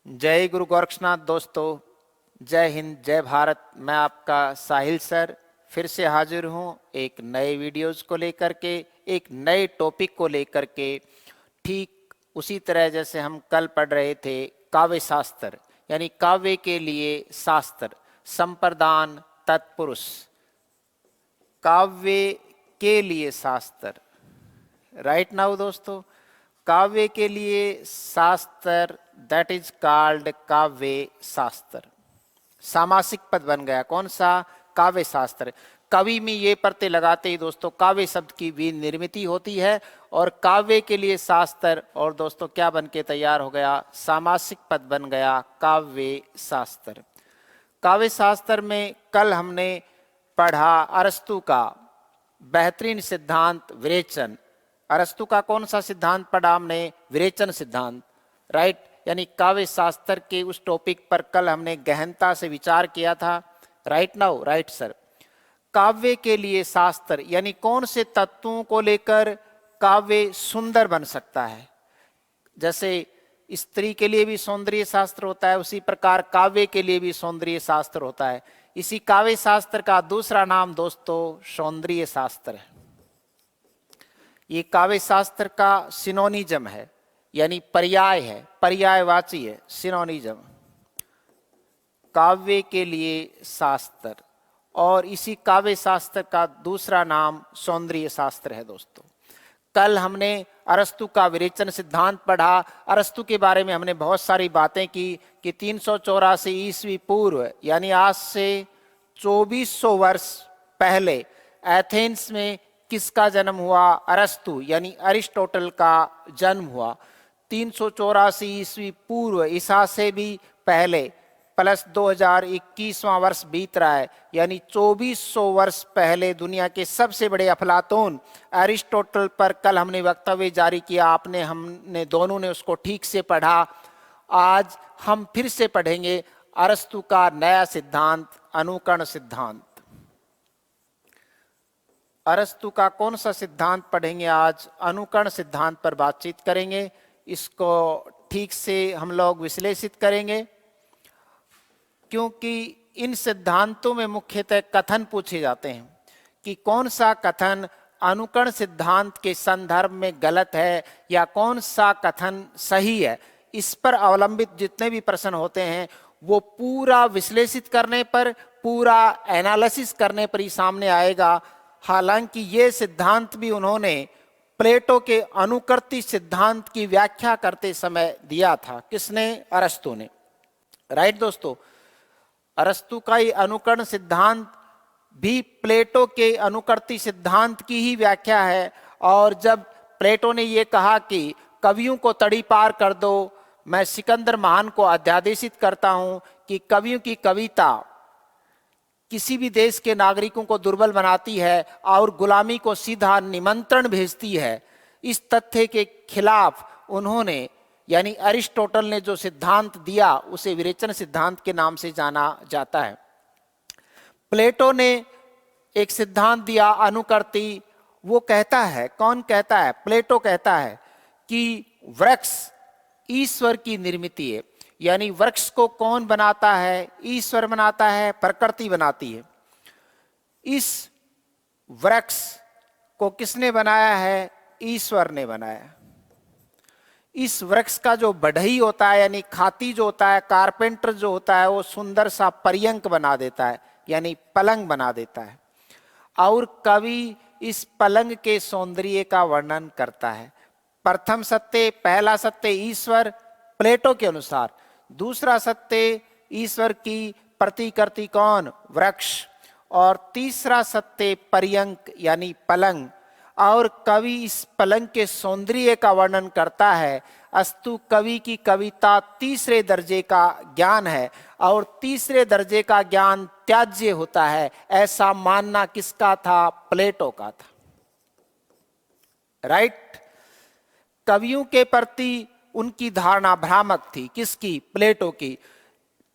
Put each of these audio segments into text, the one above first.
जय गुरु गोरक्षनाथ दोस्तों, जय हिंद, जय भारत। मैं आपका साहिल सर फिर से हाजिर हूँ एक नए वीडियोस को लेकर के, एक नए टॉपिक को लेकर के। ठीक उसी तरह जैसे हम कल पढ़ रहे थे काव्य शास्त्र, यानी काव्य के लिए शास्त्र, संप्रदान तत्पुरुष, काव्य के लिए शास्त्र। राइट नाउ दोस्तों, काव्य के लिए शास्त्र, दैट इज कॉल्ड काव्य शास्त्र। सामासिक पद बन गया, कौन सा? काव्य शास्त्र। कवि में ये प्रत्यय लगाते ही दोस्तों काव्य शब्द की भी निर्मिति होती है और काव्य के लिए शास्त्र, और दोस्तों क्या बन के तैयार हो गया? सामासिक पद बन गया काव्य शास्त्र। काव्य शास्त्र में कल हमने पढ़ा अरस्तु का बेहतरीन सिद्धांत विरेचन। अरस्तु का कौन सा सिद्धांत पढ़ा हमने? विरेचन सिद्धांत। राइट, यानी काव्य शास्त्र के उस टॉपिक पर कल हमने गहनता से विचार किया था। Right now, right sir. काव्य के लिए शास्त्र यानी कौन से तत्वों को लेकर काव्य सुंदर बन सकता है। जैसे स्त्री के लिए भी सौंदर्य शास्त्र होता है, उसी प्रकार काव्य के लिए भी सौंदर्य शास्त्र होता है। इसी काव्य शास्त्र का दूसरा नाम दोस्तों सौंदर्य शास्त्र है। ये काव्य शास्त्र का सिनोनिज्म है, यानी पर्याय है, पर्यायवाची है, सिनोनिज्म। काव्य के लिए शास्त्र, और इसी काव्य शास्त्र का दूसरा नाम सौंदर्य शास्त्र है दोस्तों। कल हमने अरस्तु का विरेचन सिद्धांत पढ़ा। अरस्तु के बारे में हमने बहुत सारी बातें की कि 384 ईस्वी पूर्व, यानी आज से 2400 वर्ष पहले एथेंस में किसका जन्म हुआ? अरस्तु यानी अरिस्टोटल का जन्म हुआ। 384 ईस्वी पूर्व, ईसा से भी पहले, प्लस 2021वां वर्ष बीत रहा है, यानी 2400 वर्ष पहले दुनिया के सबसे बड़े अफलातून अरिस्टोटल पर कल हमने वक्तव्य जारी किया। हमने दोनों ने उसको ठीक से पढ़ा। आज हम फिर से पढ़ेंगे अरस्तु का नया सिद्धांत, अनुकरण सिद्धांत। अरस्तु का कौन सा सिद्धांत पढ़ेंगे आज? अनुकरण सिद्धांत पर बातचीत करेंगे। इसको ठीक से हम लोग विश्लेषित करेंगे, क्योंकि इन सिद्धांतों में मुख्यतः कथन पूछे जाते हैं कि कौन सा कथन अनुकरण सिद्धांत के संदर्भ में गलत है या कौन सा कथन सही है। इस पर अवलंबित जितने भी प्रश्न होते हैं वो पूरा विश्लेषित करने पर, पूरा एनालिसिस करने पर ही सामने आएगा। हालांकि ये सिद्धांत भी उन्होंने प्लेटो के अनुकृति सिद्धांत की व्याख्या करते समय दिया था। किसने? अरस्तु ने। राइट दोस्तों, अरस्तु का ये अनुकरण सिद्धांत भी प्लेटो के अनुकृति सिद्धांत की ही व्याख्या है। और जब प्लेटो ने ये कहा कि कवियों को तड़ी पार कर दो, मैं सिकंदर महान को अध्यादेशित करता हूं कि कवियों की कविता किसी भी देश के नागरिकों को दुर्बल बनाती है और गुलामी को सीधा निमंत्रण भेजती है, इस तथ्य के खिलाफ उन्होंने, यानी अरिस्टोटल ने जो सिद्धांत दिया उसे विरेचन सिद्धांत के नाम से जाना जाता है। प्लेटो ने एक सिद्धांत दिया अनुकृति। वो कहता है, कौन कहता है? प्लेटो कहता है कि वृक्ष ईश्वर की निर्मिति है। यानी वृक्ष को कौन बनाता है? ईश्वर बनाता है, प्रकृति बनाती है। इस वृक्ष को किसने बनाया है? ईश्वर ने बनाया। इस वृक्ष का जो बढ़ई होता है, यानी खाती जो होता है, कारपेंटर जो होता है, वो सुंदर सा पर्यंक बना देता है, यानी पलंग बना देता है। और कवि इस पलंग के सौंदर्य का वर्णन करता है। प्रथम सत्य, पहला सत्य ईश्वर प्लेटो के अनुसार, दूसरा सत्य ईश्वर की प्रतिकृति कौन? वृक्ष, और तीसरा सत्य पर्यंक यानी पलंग। और कवि इस पलंग के सौंदर्य का वर्णन करता है। अस्तु कवि की कविता तीसरे दर्जे का ज्ञान है, और तीसरे दर्जे का ज्ञान त्याज्य होता है, ऐसा मानना किसका था? प्लेटो का था। राइट, कवियों के प्रति उनकी धारणा भ्रामक थी। किसकी? प्लेटो की।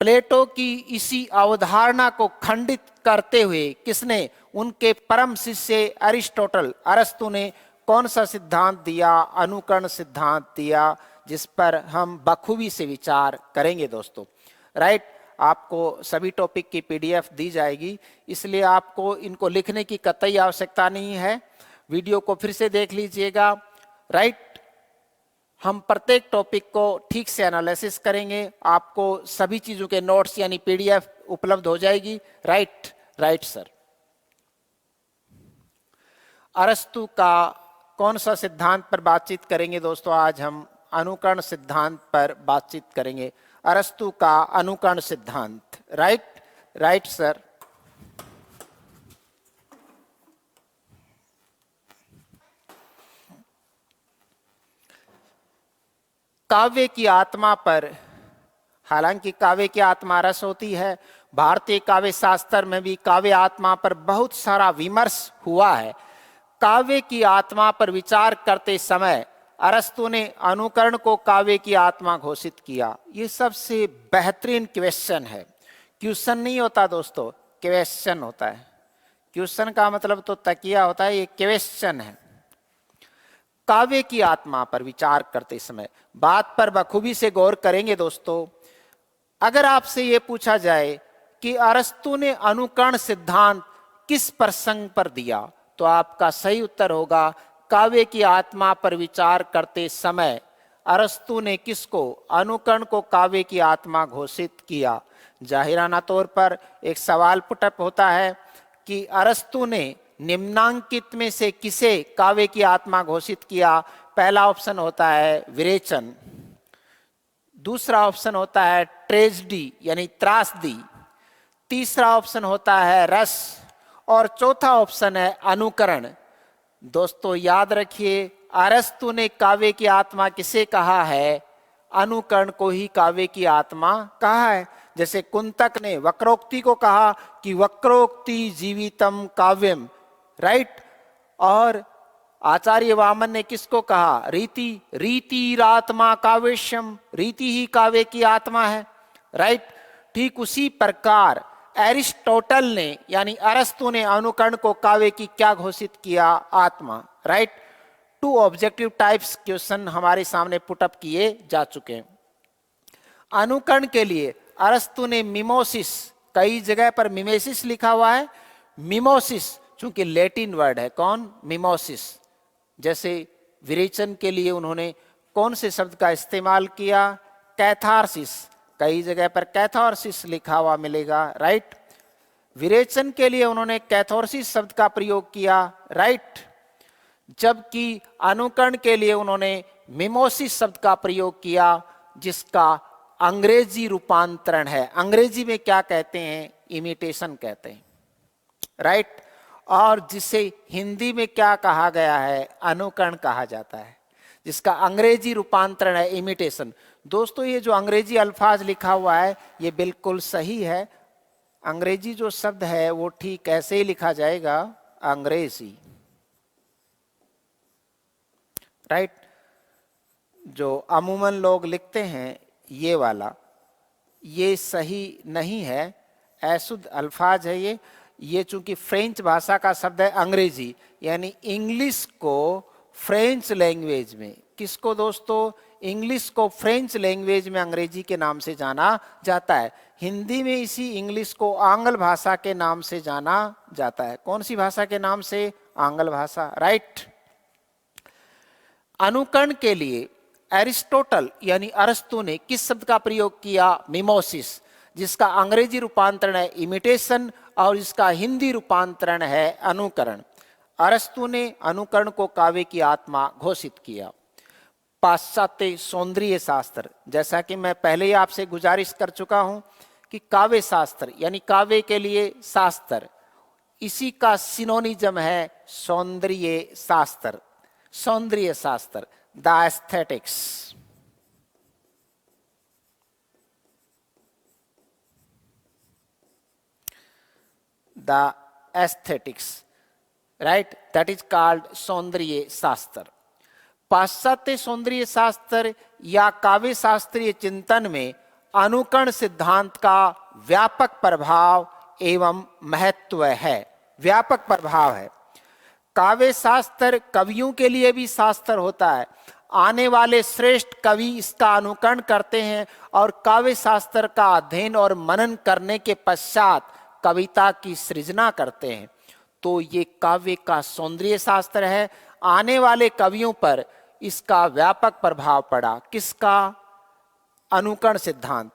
प्लेटो की इसी अवधारणा को खंडित करते हुए किसने? उनके परम शिष्य अरिस्टोटल, अरस्तु ने कौन सा सिद्धांत दिया? अनुकरण सिद्धांत दिया, जिस पर हम बखूबी से विचार करेंगे दोस्तों। राइट, आपको सभी टॉपिक की पीडीएफ दी जाएगी, इसलिए आपको इनको लिखने की कतई आवश्यकता नहीं है। वीडियो को फिर से देख लीजिएगा। राइट, हम प्रत्येक टॉपिक को ठीक से एनालिसिस करेंगे, आपको सभी चीजों के नोट्स यानी पीडीएफ उपलब्ध हो जाएगी। Right sir. अरस्तु का कौन सा सिद्धांत पर बातचीत करेंगे दोस्तों? आज हम अनुकरण सिद्धांत पर बातचीत करेंगे। अरस्तु का अनुकरण सिद्धांत। Right sir. काव्य की आत्मा पर, हालांकि काव्य की आत्मा रस होती है, भारतीय काव्य शास्त्र में भी काव्य आत्मा पर बहुत सारा विमर्श हुआ है। काव्य की आत्मा पर विचार करते समय अरस्तु ने अनुकरण को काव्य की आत्मा घोषित किया। ये सबसे बेहतरीन क्वेश्चन है। क्वेश्चन नहीं होता दोस्तों, क्वेश्चन होता है। क्वेश्चन का मतलब तो तकिया होता है, ये क्वेश्चन है। काव्य की आत्मा पर विचार करते समय बात पर बखूबी से गौर करेंगे दोस्तों। अगर आपसे ये पूछा जाए कि अरस्तु ने अनुकरण सिद्धांत किस प्रसंग पर दिया, तो आपका सही उत्तर होगा काव्य की आत्मा पर विचार करते समय अरस्तु ने किसको, अनुकरण को काव्य की आत्मा घोषित किया। जाहिराना तौर पर एक सवाल पुटअप होता है कि अरस्तु ने निम्नांकित में से किसे काव्य की आत्मा घोषित किया? पहला ऑप्शन होता है विरेचन, दूसरा ऑप्शन होता है ट्रेजेडी यानी त्रासदी, तीसरा ऑप्शन होता है रस, और चौथा ऑप्शन है अनुकरण। दोस्तों याद रखिए, अरस्तु ने काव्य की आत्मा किसे कहा है? अनुकरण को ही काव्य की आत्मा कहा है। जैसे कुंतक ने वक्रोक्ति को कहा कि वक्रोक्ति जीवितम काव्यम। राइट, और आचार्य वामन ने किसको कहा? रीतिरात्मा काव्यश्यम, रीति ही काव्य की आत्मा है। राइट, ठीक उसी प्रकार एरिस्टोटल ने यानी अरस्तु ने अनुकरण को काव्य की क्या घोषित किया? आत्मा। राइट, 2 ऑब्जेक्टिव टाइप्स क्वेश्चन हमारे सामने पुटअप किए जा चुके हैं। अनुकरण के लिए अरस्तु ने मिमोसिस, कई जगह पर मिमेसिस लिखा हुआ है, मिमोसिस चूंकि लैटिन वर्ड है, कौन? मिमोसिस। जैसे विरेचन के लिए उन्होंने कौन से शब्द का इस्तेमाल किया? कैथारसिस, कई जगह पर कैथारसिस लिखा हुआ मिलेगा। राइट, विरेचन के लिए उन्होंने कैथोरसिस शब्द का प्रयोग किया। राइट, जबकि अनुकरण के लिए उन्होंने मिमोसिस शब्द का प्रयोग किया, जिसका अंग्रेजी रूपांतरण है। अंग्रेजी में क्या कहते हैं? इमिटेशन कहते हैं। राइट, और जिसे हिंदी में क्या कहा गया है? अनुकरण कहा जाता है, जिसका अंग्रेजी रूपांतरण है इमिटेशन। दोस्तों ये जो अंग्रेजी अल्फाज लिखा हुआ है ये बिल्कुल सही है। अंग्रेजी जो शब्द है वो ठीक ऐसे ही लिखा जाएगा, अंग्रेजी। राइट, जो अमूमन लोग लिखते हैं ये वाला, ये सही नहीं है, अशुद्ध अल्फाज है ये चूंकि फ्रेंच भाषा का शब्द है अंग्रेजी, यानी इंग्लिश को फ्रेंच लैंग्वेज में, किसको दोस्तों? इंग्लिश को फ्रेंच लैंग्वेज में अंग्रेजी के नाम से जाना जाता है। हिंदी में इसी इंग्लिश को आंग्ल भाषा के नाम से जाना जाता है। कौन सी भाषा के नाम से? आंग्ल भाषा। राइट, अनुकरण के लिए एरिस्टोटल यानी अरस्तु ने किस शब्द का प्रयोग किया? मिमोसिस, जिसका अंग्रेजी रूपांतरण है इमिटेशन और इसका हिंदी रूपांतरण है अनुकरण। अरस्तु ने अनुकरण को काव्य की आत्मा घोषित किया। पाश्चात्य सौंदर्य शास्त्र, जैसा कि मैं पहले ही आपसे गुजारिश कर चुका हूं कि काव्य शास्त्र यानी काव्य के लिए शास्त्र, इसी का सिनोनिज्म है सौंदर्य शास्त्र। सौंदर्य शास्त्र, the aesthetics. The aesthetics, right, that is called सौंदर्य शास्त्र। पाश्चात्य सौंदर्य शास्त्र या काव्य शास्त्रीय चिंतन में अनुकरण सिद्धांत का व्यापक प्रभाव एवं महत्व है। व्यापक प्रभाव है। काव्य शास्त्र कवियों के लिए भी शास्त्र होता है। आने वाले श्रेष्ठ कवि इसका अनुकरण करते हैं और काव्य शास्त्र का अध्ययन और मनन करने के पश्चात कविता की सृजना करते हैं। तो ये काव्य का सौंदर्य शास्त्र है। आने वाले कवियों पर इसका व्यापक प्रभाव पड़ा। किसका? अनुकरण सिद्धांत।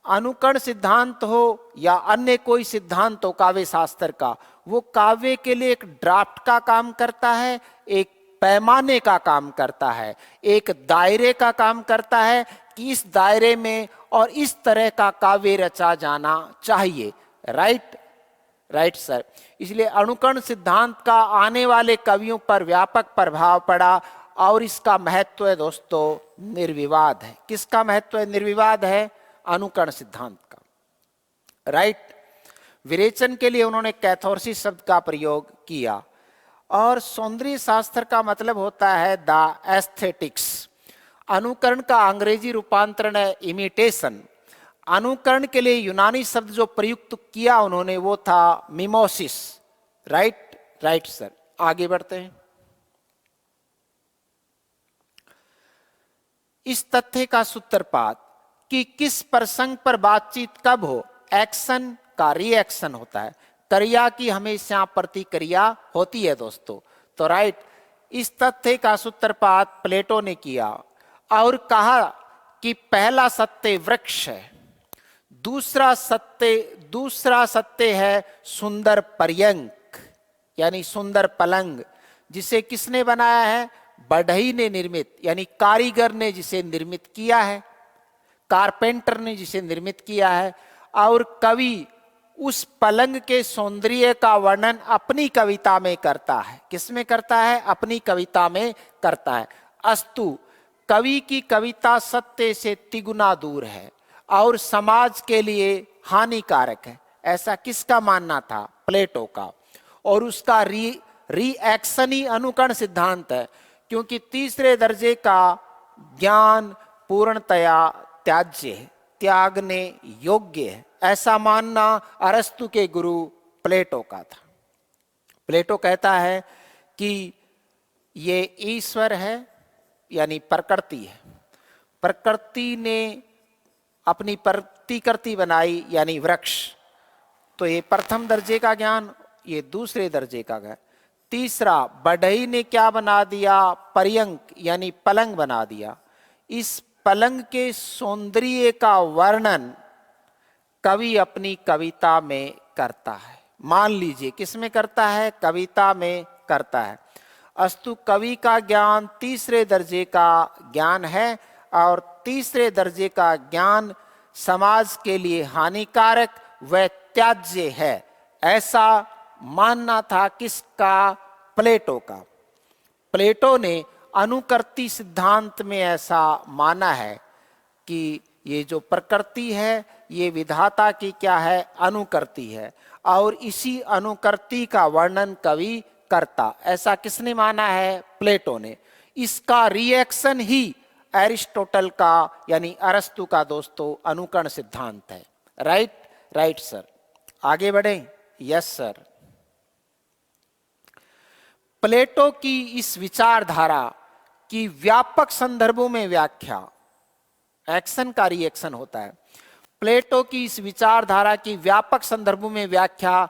अनुकरण सिद्धांत हो या अन्य कोई सिद्धांत हो काव्य शास्त्र का, वो काव्य के लिए एक ड्राफ्ट का काम करता है, एक पैमाने का काम करता है, एक दायरे का काम करता है कि इस दायरे में और इस तरह का काव्य रचा जाना चाहिए। Right sir. इसलिए अनुकरण सिद्धांत का आने वाले कवियों पर व्यापक प्रभाव पड़ा और इसका महत्व है दोस्तों निर्विवाद है। किसका महत्व है? निर्विवाद है अनुकरण सिद्धांत का। राइट। विरेचन के लिए उन्होंने कैथोरसिस शब्द का प्रयोग किया। और सौंदर्य शास्त्र का मतलब होता है द एस्थेटिक्स। अनुकरण का अंग्रेजी रूपांतरण है इमिटेशन। अनुकरण के लिए यूनानी शब्द जो प्रयुक्त किया उन्होंने वो था मिमोसिस। Right sir. आगे बढ़ते हैं। इस तथ्य का सूत्रपात कि किस प्रसंग पर बातचीत कब हो, एक्शन का रिएक्शन होता है, क्रिया की हमेशा प्रतिक्रिया होती है दोस्तों। तो राइट, इस तथ्य का सूत्रपात प्लेटो ने किया और कहा कि पहला सत्य वृक्ष है, दूसरा सत्य है सुंदर पर्यंक यानी सुंदर पलंग, जिसे किसने बनाया है? बढ़ई ने निर्मित, यानी कारीगर ने जिसे निर्मित किया है, कारपेंटर ने जिसे निर्मित किया है। और कवि उस पलंग के सौंदर्य का वर्णन अपनी कविता में करता है। किसमें करता है? अपनी कविता में करता है। अस्तु कवि की कविता सत्य से तिगुना दूर है और समाज के लिए हानिकारक है, ऐसा किसका मानना था? प्लेटो का। और उसका रिएक्शन ही अनुकरण सिद्धांत है, क्योंकि तीसरे दर्जे का ज्ञान पूर्णतया त्याज्य है, त्यागने योग्य है, ऐसा मानना अरस्तु के गुरु प्लेटो का था। प्लेटो कहता है कि ये ईश्वर है यानी प्रकृति है, प्रकृति ने अपनी प्रतिकृति बनाई यानी वृक्ष। तो ये प्रथम दर्जे का ज्ञान, ये दूसरे दर्जे का ज्ञान। तीसरा, बढ़ई ने क्या बना दिया? पर्यंक यानी पलंग बना दिया। इस पलंग के सौंदर्य का वर्णन कवि अपनी कविता में करता है। मान लीजिए किसमें करता है? कविता में करता है। अस्तु कवि का ज्ञान तीसरे दर्जे का ज्ञान है और तीसरे दर्जे का ज्ञान समाज के लिए हानिकारक व त्याज्य है, ऐसा मानना था किसका? प्लेटो का। प्लेटो ने अनुकर्ती सिद्धांत में ऐसा माना है कि ये जो प्रकृति है ये विधाता की क्या है? अनुकर्ती है, और इसी अनुकर्ती का वर्णन कवि करता, ऐसा किसने माना है? प्लेटो ने। इसका रिएक्शन ही एरिस्टोटल का यानी अरस्तु का दोस्तों अनुकरण सिद्धांत है। Right sir. आगे बढ़ें? Yes sir. प्लेटो की इस विचारधारा की व्यापक संदर्भों में व्याख्या, एक्शन का रिएक्शन होता है। प्लेटो की इस विचारधारा की व्यापक संदर्भों में व्याख्या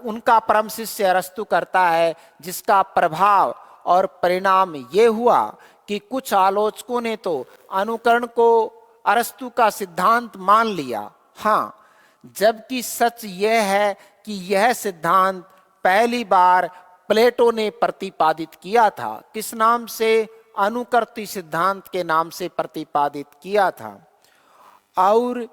उनका परम शिष्य अरस्तु करता है, जिसका प्रभाव और परिणाम ये हुआ कि कुछ आलोचकों ने तो अनुकरण को अरस्तु का सिद्धांत मान लिया, हाँ, जबकि सच यह है कि यह सिद्धांत पहली बार प्लेटो ने प्रतिपादित किया था। किस नाम से? अनुकर्ती सिद्धांत के नाम से प्रतिपादित किया था। और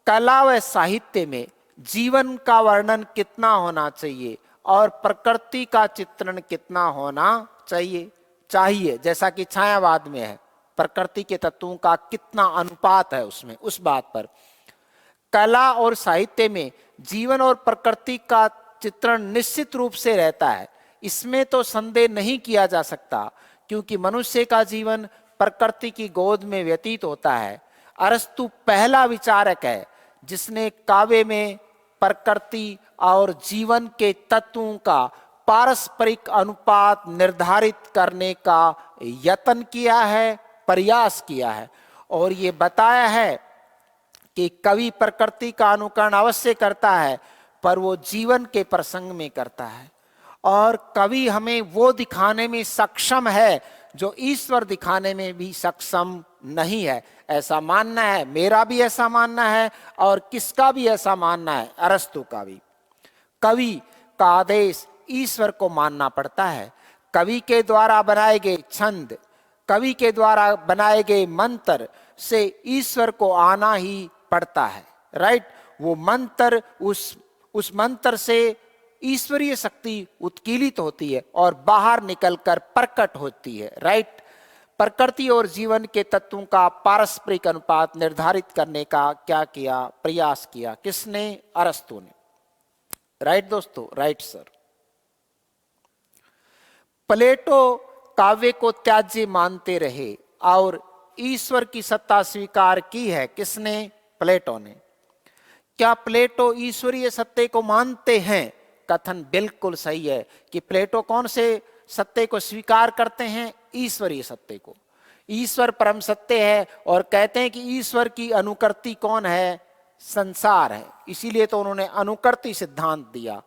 कला व साहित्य में जीवन का वर्णन कितना होना चाहिए और प्रकृति का चित्रण कितना होना चाहिए, जैसा कि छायावाद में है, प्रकृति के तत्वों का कितना अनुपात है उसमें, उस बात पर। कला और साहित्य में जीवन और प्रकृति का चित्रण निश्चित रूप से रहता है, इसमें तो संदेह नहीं किया जा सकता, क्योंकि मनुष्य का जीवन प्रकृति की गोद में व्यतीत होता है। अरस्तु पहला विचारक है जिसने काव्य में प्रकृति और जीवन के तत्वों का पारस्परिक अनुपात निर्धारित करने का यत्न किया है, प्रयास किया है, और ये बताया है कि कवि प्रकृति का अनुकरण अवश्य करता है, पर वो जीवन के प्रसंग में करता है। और कवि हमें वो दिखाने में सक्षम है जो ईश्वर दिखाने में भी सक्षम नहीं है, ऐसा मानना है। मेरा भी ऐसा मानना है और किसका भी ऐसा मानना है, अरस्तु का भी। कवि का आदेश ईश्वर को मानना पड़ता है। कवि के द्वारा बनाए गए छंद, कवि के द्वारा बनाए गए मंत्र से ईश्वर को आना ही पड़ता है, राइट। वो मंत्र, उस मंत्र से ईश्वरीय शक्ति उत्कीलित होती है और बाहर निकलकर प्रकट होती है, राइट। प्रकृति और जीवन के तत्वों का पारस्परिक अनुपात निर्धारित करने का क्या किया, प्रयास किया, किसने, अरस्तु ने, राइट दोस्तों, राइट सर। प्लेटो काव्य को त्याज्य मानते रहे और ईश्वर की सत्ता स्वीकार की है, किसने, प्लेटो ने। क्या प्लेटो ईश्वरीय सत्य को मानते हैं? कथन बिल्कुल सही है कि प्लेटो कौन से सत्य को स्वीकार करते हैं, ईश्वरीय सत्य को। ईश्वर परम सत्य है और कहते हैं कि ईश्वर की अनुकृति कौन है, संसार है। इसीलिए तो उन्होंने अनुकृति सिद्धांत दिया।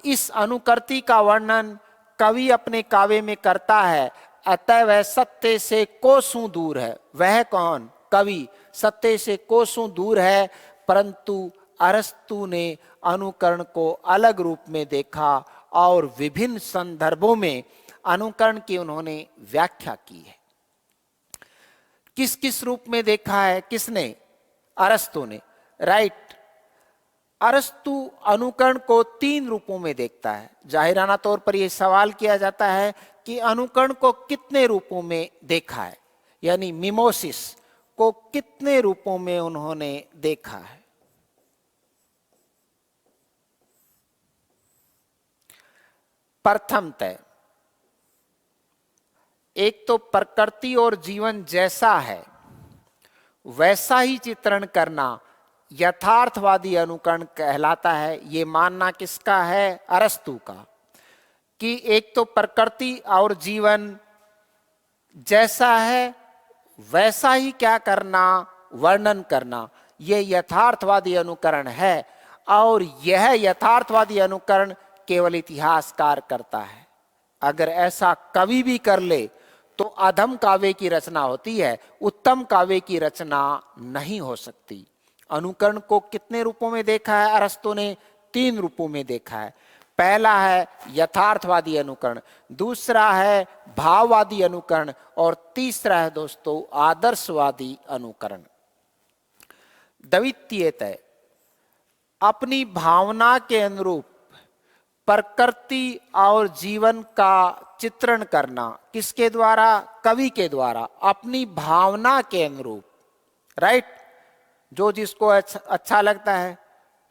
इस अनुकृति का वर्णन कवि अपने काव्य में करता है। अतः वह सत्य से कोसों दूर है। वह कौन, कवि सत्य से कोसों दूर है, परंतु अरस्तु ने अनुकरण को अलग रूप में देखा और विभिन्न संदर्भों में अनुकरण की उन्होंने व्याख्या की है। किस किस रूप में देखा है, किसने, अरस्तु ने, राइट। अरस्तु अनुकरण को 3 रूपों में देखता है। जाहिराना तौर पर यह सवाल किया जाता है कि अनुकरण को कितने रूपों में देखा है, यानी मिमोसिस को कितने रूपों में उन्होंने देखा है। प्रथमतः एक तो प्रकृति और जीवन जैसा है वैसा ही चित्रण करना यथार्थवादी अनुकरण कहलाता है। ये मानना किसका है, अरस्तु का, कि एक तो प्रकृति और जीवन जैसा है वैसा ही क्या करना, वर्णन करना, ये यथार्थवादी अनुकरण है। और यह यथार्थवादी अनुकरण केवल इतिहासकार करता है। अगर ऐसा कवि भी कर ले तो अधम काव्य की रचना होती है, उत्तम काव्य की रचना नहीं हो सकती। अनुकरण को कितने रूपों में देखा है अरस्तु ने, 3 रूपों में देखा है। पहला है यथार्थवादी अनुकरण, दूसरा है भाववादी अनुकरण और तीसरा है दोस्तों आदर्शवादी अनुकरण। द्वितीयतः अपनी भावना के अनुरूप प्रकृति और जीवन का चित्रण करना, किसके द्वारा, कवि के द्वारा, अपनी भावना के अनुरूप, राइट। जो जिसको अच्छा लगता है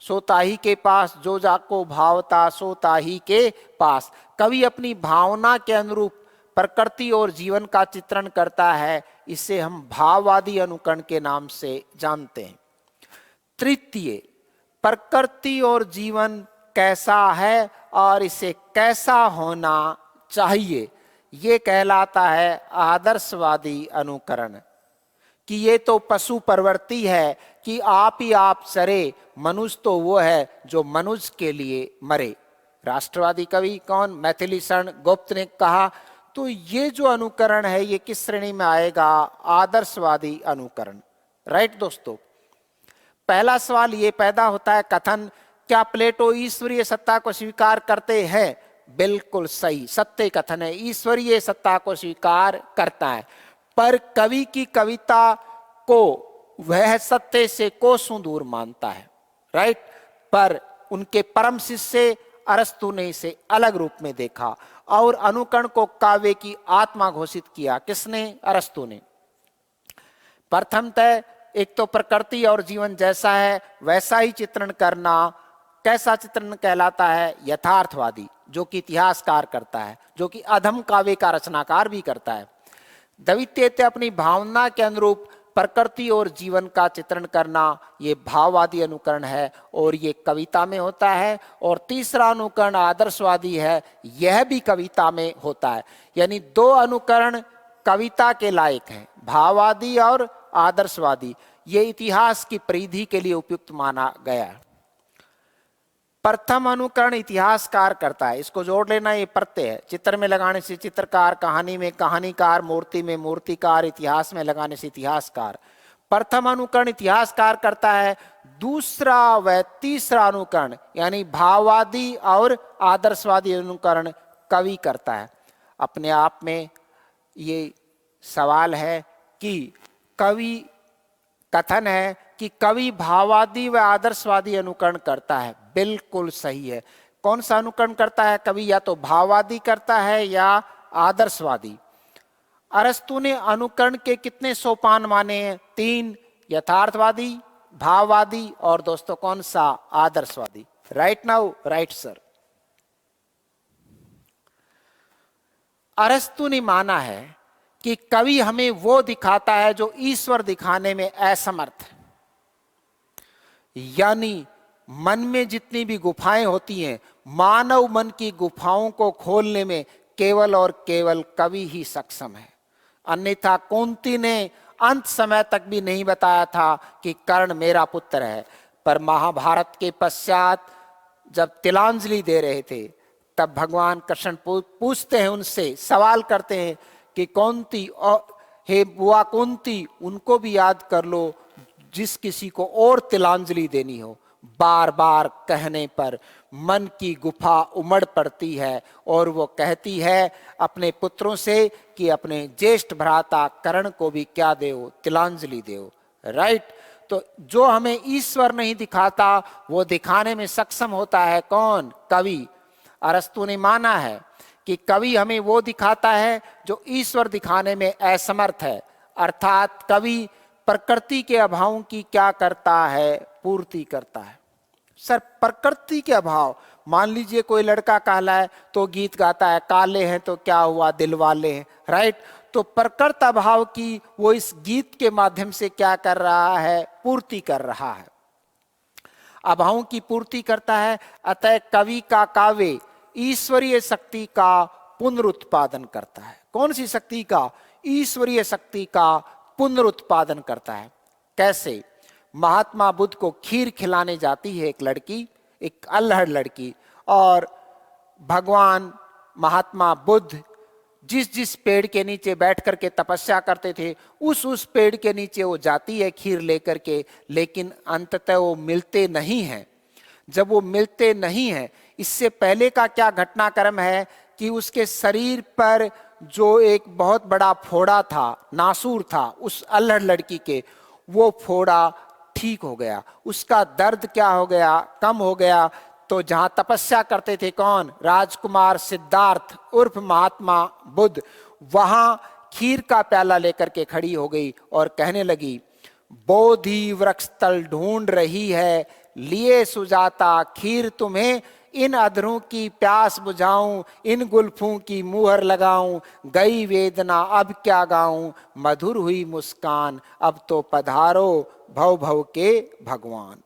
सो ताही के पास, जो जाको भावता सो ताही के पास। कवि अपनी भावना के अनुरूप प्रकृति और जीवन का चित्रण करता है। इसे हम भाववादी अनुकरण के नाम से जानते हैं। तृतीय, प्रकृति और जीवन कैसा है और इसे कैसा होना चाहिए, ये कहलाता है आदर्शवादी अनुकरण। कि ये तो पशु प्रवृत्ति है कि आप ही आप चरे, मनुष्य तो वो है जो मनुष्य के लिए मरे। राष्ट्रवादी कवि कौन, मैथिलीशरण गुप्त ने कहा। तो ये जो अनुकरण है ये किस श्रेणी में आएगा, आदर्शवादी अनुकरण, राइट दोस्तों। पहला सवाल ये पैदा होता है, कथन, क्या प्लेटो ईश्वरीय सत्ता को स्वीकार करते हैं? बिल्कुल सही, सत्य कथन है, ईश्वरीय सत्ता को स्वीकार करता है। पर कवि की कविता को वह सत्य से कोसों दूर मानता है, राइट। पर उनके परम शिष्य अरस्तु ने इसे अलग रूप में देखा और अनुकरण को काव्य की आत्मा घोषित किया। किसने, अरस्तु ने। प्रथमतः एक तो प्रकृति और जीवन जैसा है वैसा ही चित्रण करना, कैसा चित्रण कहलाता है, यथार्थवादी, जो कि इतिहासकार करता है, जो कि अधम काव्य का रचनाकार भी करता है। द्वितीय, अपनी भावना के अनुरूप प्रकृति और जीवन का चित्रण करना, ये भाववादी अनुकरण है और ये कविता में होता है। और तीसरा अनुकरण आदर्शवादी है, यह भी कविता में होता है। यानी 2 अनुकरण कविता के लायक हैं, भाववादी और आदर्शवादी। ये इतिहास की परिधि के लिए उपयुक्त माना गया है। प्रथम अनुकरण इतिहासकार करता है, इसको जोड़ लेना, ये प्रत्यय है। चित्र में लगाने से चित्रकार, कहानी में कहानीकार, मूर्ति में मूर्तिकार, इतिहास में लगाने से इतिहासकार। प्रथम अनुकरण इतिहासकार करता है, दूसरा व तीसरा अनुकरण यानी भाववादी और आदर्शवादी अनुकरण कवि करता है। अपने आप में ये सवाल है कि कवि कथन है कि कवि भाववादी व आदर्शवादी अनुकरण करता है, बिल्कुल सही है। कौन सा अनुकरण करता है कवि? या तो भाववादी करता है या आदर्शवादी। अरस्तु ने अनुकरण के कितने सोपान माने हैं? 3, यथार्थवादी, भाववादी और दोस्तों कौन सा? आदर्शवादी। Right now, right sir. अरस्तु ने माना है कि कवि हमें वो दिखाता है जो ईश्वर दिखाने में असमर्थ है। यानी मन में जितनी भी गुफाएं होती हैं, मानव मन की गुफाओं को खोलने में केवल और केवल कवि ही सक्षम है। अन्यथा कुंती ने अंत समय तक भी नहीं बताया था कि कर्ण मेरा पुत्र है। पर महाभारत के पश्चात जब तिलांजलि दे रहे थे, तब भगवान कृष्ण पूछते हैं, उनसे सवाल करते हैं कि कुंती, हे बुआ कुंती, उनको भी याद कर लो जिस किसी को और तिलांजलि देनी हो। बार बार कहने पर मन की गुफा उमड़ पड़ती है और वो कहती है अपने पुत्रों से कि अपने ज्येष्ठ भ्राता कर्ण को भी क्या देओ? तिलांजलि देओ। राइट। तो जो हमें ईश्वर नहीं दिखाता, वो दिखाने में सक्षम होता है कौन? कवि। अरस्तु ने माना है कि कवि हमें वो दिखाता है जो ईश्वर दिखाने में असमर्थ है। अर्थात कवि प्रकृति के अभावों की क्या करता है? पूर्ति करता है। सर, प्रकृति के अभाव, मान लीजिए कोई लड़का काला है तो गीत गाता है, काले हैं तो क्या हुआ, दिल वाले हैं। राइट। तो प्रकृति अभाव की वो इस गीत के माध्यम से क्या कर रहा है? पूर्ति कर रहा है, अभावों की पूर्ति करता है। अतः कवि का काव्य ईश्वरीय शक्ति का पुनरुत्पादन करता है। कौन सी शक्ति का? ईश्वरीय शक्ति का पुनरुत्पादन करता है। कैसे? महात्मा बुद्ध को खीर खिलाने जाती है एक लड़की, एक अल्हड़ लड़की, और भगवान महात्मा बुद्ध जिस जिस पेड़ के नीचे बैठ करके तपस्या करते थे, उस पेड़ के नीचे वो जाती है खीर लेकर के, लेकिन अंततः वो मिलते नहीं हैं। जब वो मिलते नहीं हैं, इससे पहले का क्या घटनाक्रम है कि उसके शरीर पर जो एक बहुत बड़ा फोड़ा था, नासूर था उस अल्हड़ लड़की के, वो फोड़ा ठीक हो गया, उसका दर्द क्या हो गया? कम हो गया। तो जहां तपस्या करते थे कौन? राजकुमार सिद्धार्थ उर्फ महात्मा बुद्ध, वहां खीर का प्याला लेकर के खड़ी हो गई और कहने लगी, बोधि वृक्ष तल ढूंढ रही है, लिए सुजाता खीर तुम्हें, इन अधरों की प्यास बुझाऊं, इन गुल्फों की मुहर लगाऊं, गई वेदना अब क्या गाऊं, मधुर हुई मुस्कान अब तो पधारो भव भव के भगवान।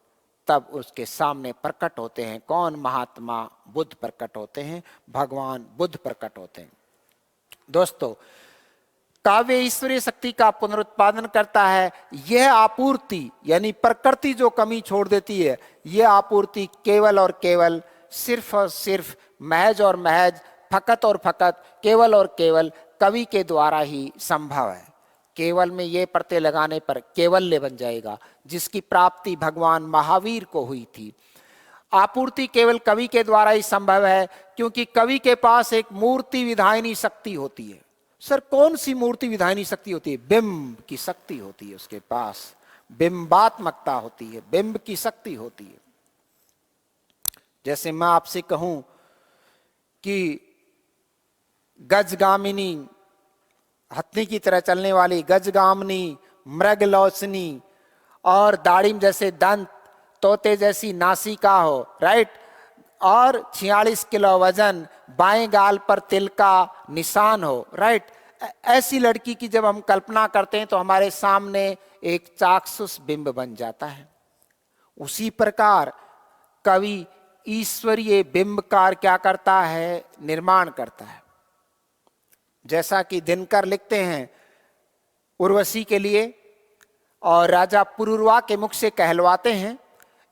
तब उसके सामने प्रकट होते हैं कौन? महात्मा बुद्ध प्रकट होते हैं, भगवान बुद्ध प्रकट होते हैं। दोस्तों, काव्य ईश्वरीय शक्ति का पुनरुत्पादन करता है। यह आपूर्ति यानी प्रकृति जो कमी छोड़ देती है, यह आपूर्ति केवल और केवल, सिर्फ और सिर्फ, महज और महज, फकत और फकत, केवल और केवल कवि के द्वारा ही संभव है। केवल में ये प्रत्यय लगाने पर केवल्य बन जाएगा, जिसकी प्राप्ति भगवान महावीर को हुई थी। आपूर्ति केवल कवि के द्वारा ही संभव है, क्योंकि कवि के पास एक मूर्ति विधायनी शक्ति होती है। सर, कौन सी मूर्ति विधायनी शक्ति होती है? बिंब की शक्ति होती है उसके पास, बिंबात्मकता होती है, बिंब की शक्ति होती है। जैसे मैं आपसे कहूं कि गजगामिनी, हथनी की तरह चलने वाली गजगामिनी, मृगलोचनी और दाड़िम जैसे दंत, तोते जैसी नासिका हो, राइट, और 46 किलो वजन, बाएं गाल पर तिल का निशान हो, राइट, ऐसी लड़की की जब हम कल्पना करते हैं तो हमारे सामने एक चाक्षुष बिंब बन जाता है। उसी प्रकार कवि ईश्वरीय बिंब का क्या करता है? निर्माण करता है। जैसा कि दिनकर लिखते हैं उर्वशी के लिए, और राजा पुरुरवा के मुख से कहलवाते हैं,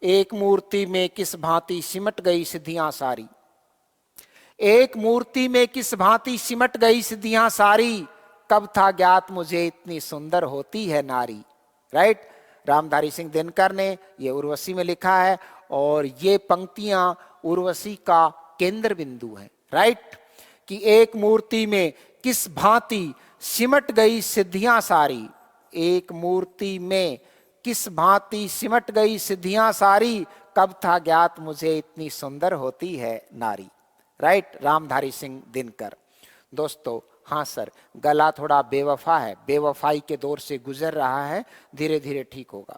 एक मूर्ति में किस भांति सिमट गई सिद्धियां सारी, एक मूर्ति में किस भांति सिमट गई सिद्धियां सारी, कब था ज्ञात मुझे इतनी सुंदर होती है नारी। राइट, रामधारी सिंह दिनकर ने ये उर्वशी में लिखा है, और ये पंक्तियां उर्वशी का केंद्र बिंदु है। राइट, कि एक मूर्ति में किस भांति सिमट गई सिद्धियां सारी, एक मूर्ति में किस भांति सिमट गई सिद्धियां सारी, कब था ज्ञात मुझे इतनी सुंदर होती है नारी। राइट, रामधारी सिंह दिनकर। दोस्तों, हाँ सर, गला थोड़ा बेवफा है, बेवफाई के दौर से गुजर रहा है, धीरे धीरे ठीक होगा।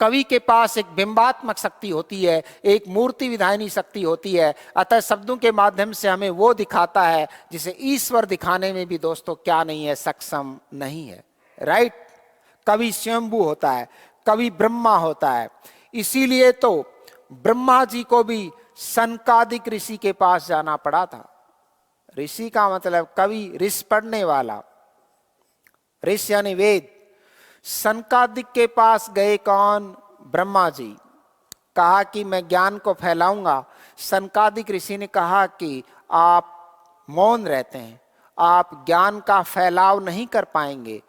कवि के पास एक बिंबात्मक शक्ति होती है, एक मूर्ति विधायनी शक्ति होती है, अतः शब्दों के माध्यम से हमें वो दिखाता है जिसे ईश्वर दिखाने में भी दोस्तों क्या नहीं है, सक्षम नहीं है। राइट, कवि स्वयंभू होता है, कवि ब्रह्मा होता है। इसीलिए तो ब्रह्मा जी को भी सनकादिक ऋषि के पास जाना पड़ा था। ऋषि का मतलब कवि, ऋषि पढ़ने वाला, ऋषि यानी वेद। सनकादिक के पास गए कौन? ब्रह्मा जी। कहा कि मैं ज्ञान को फैलाऊंगा। सनकादिक ऋषि ने कहा कि आप मौन रहते हैं, आप ज्ञान का फैलाव नहीं कर पाएंगे।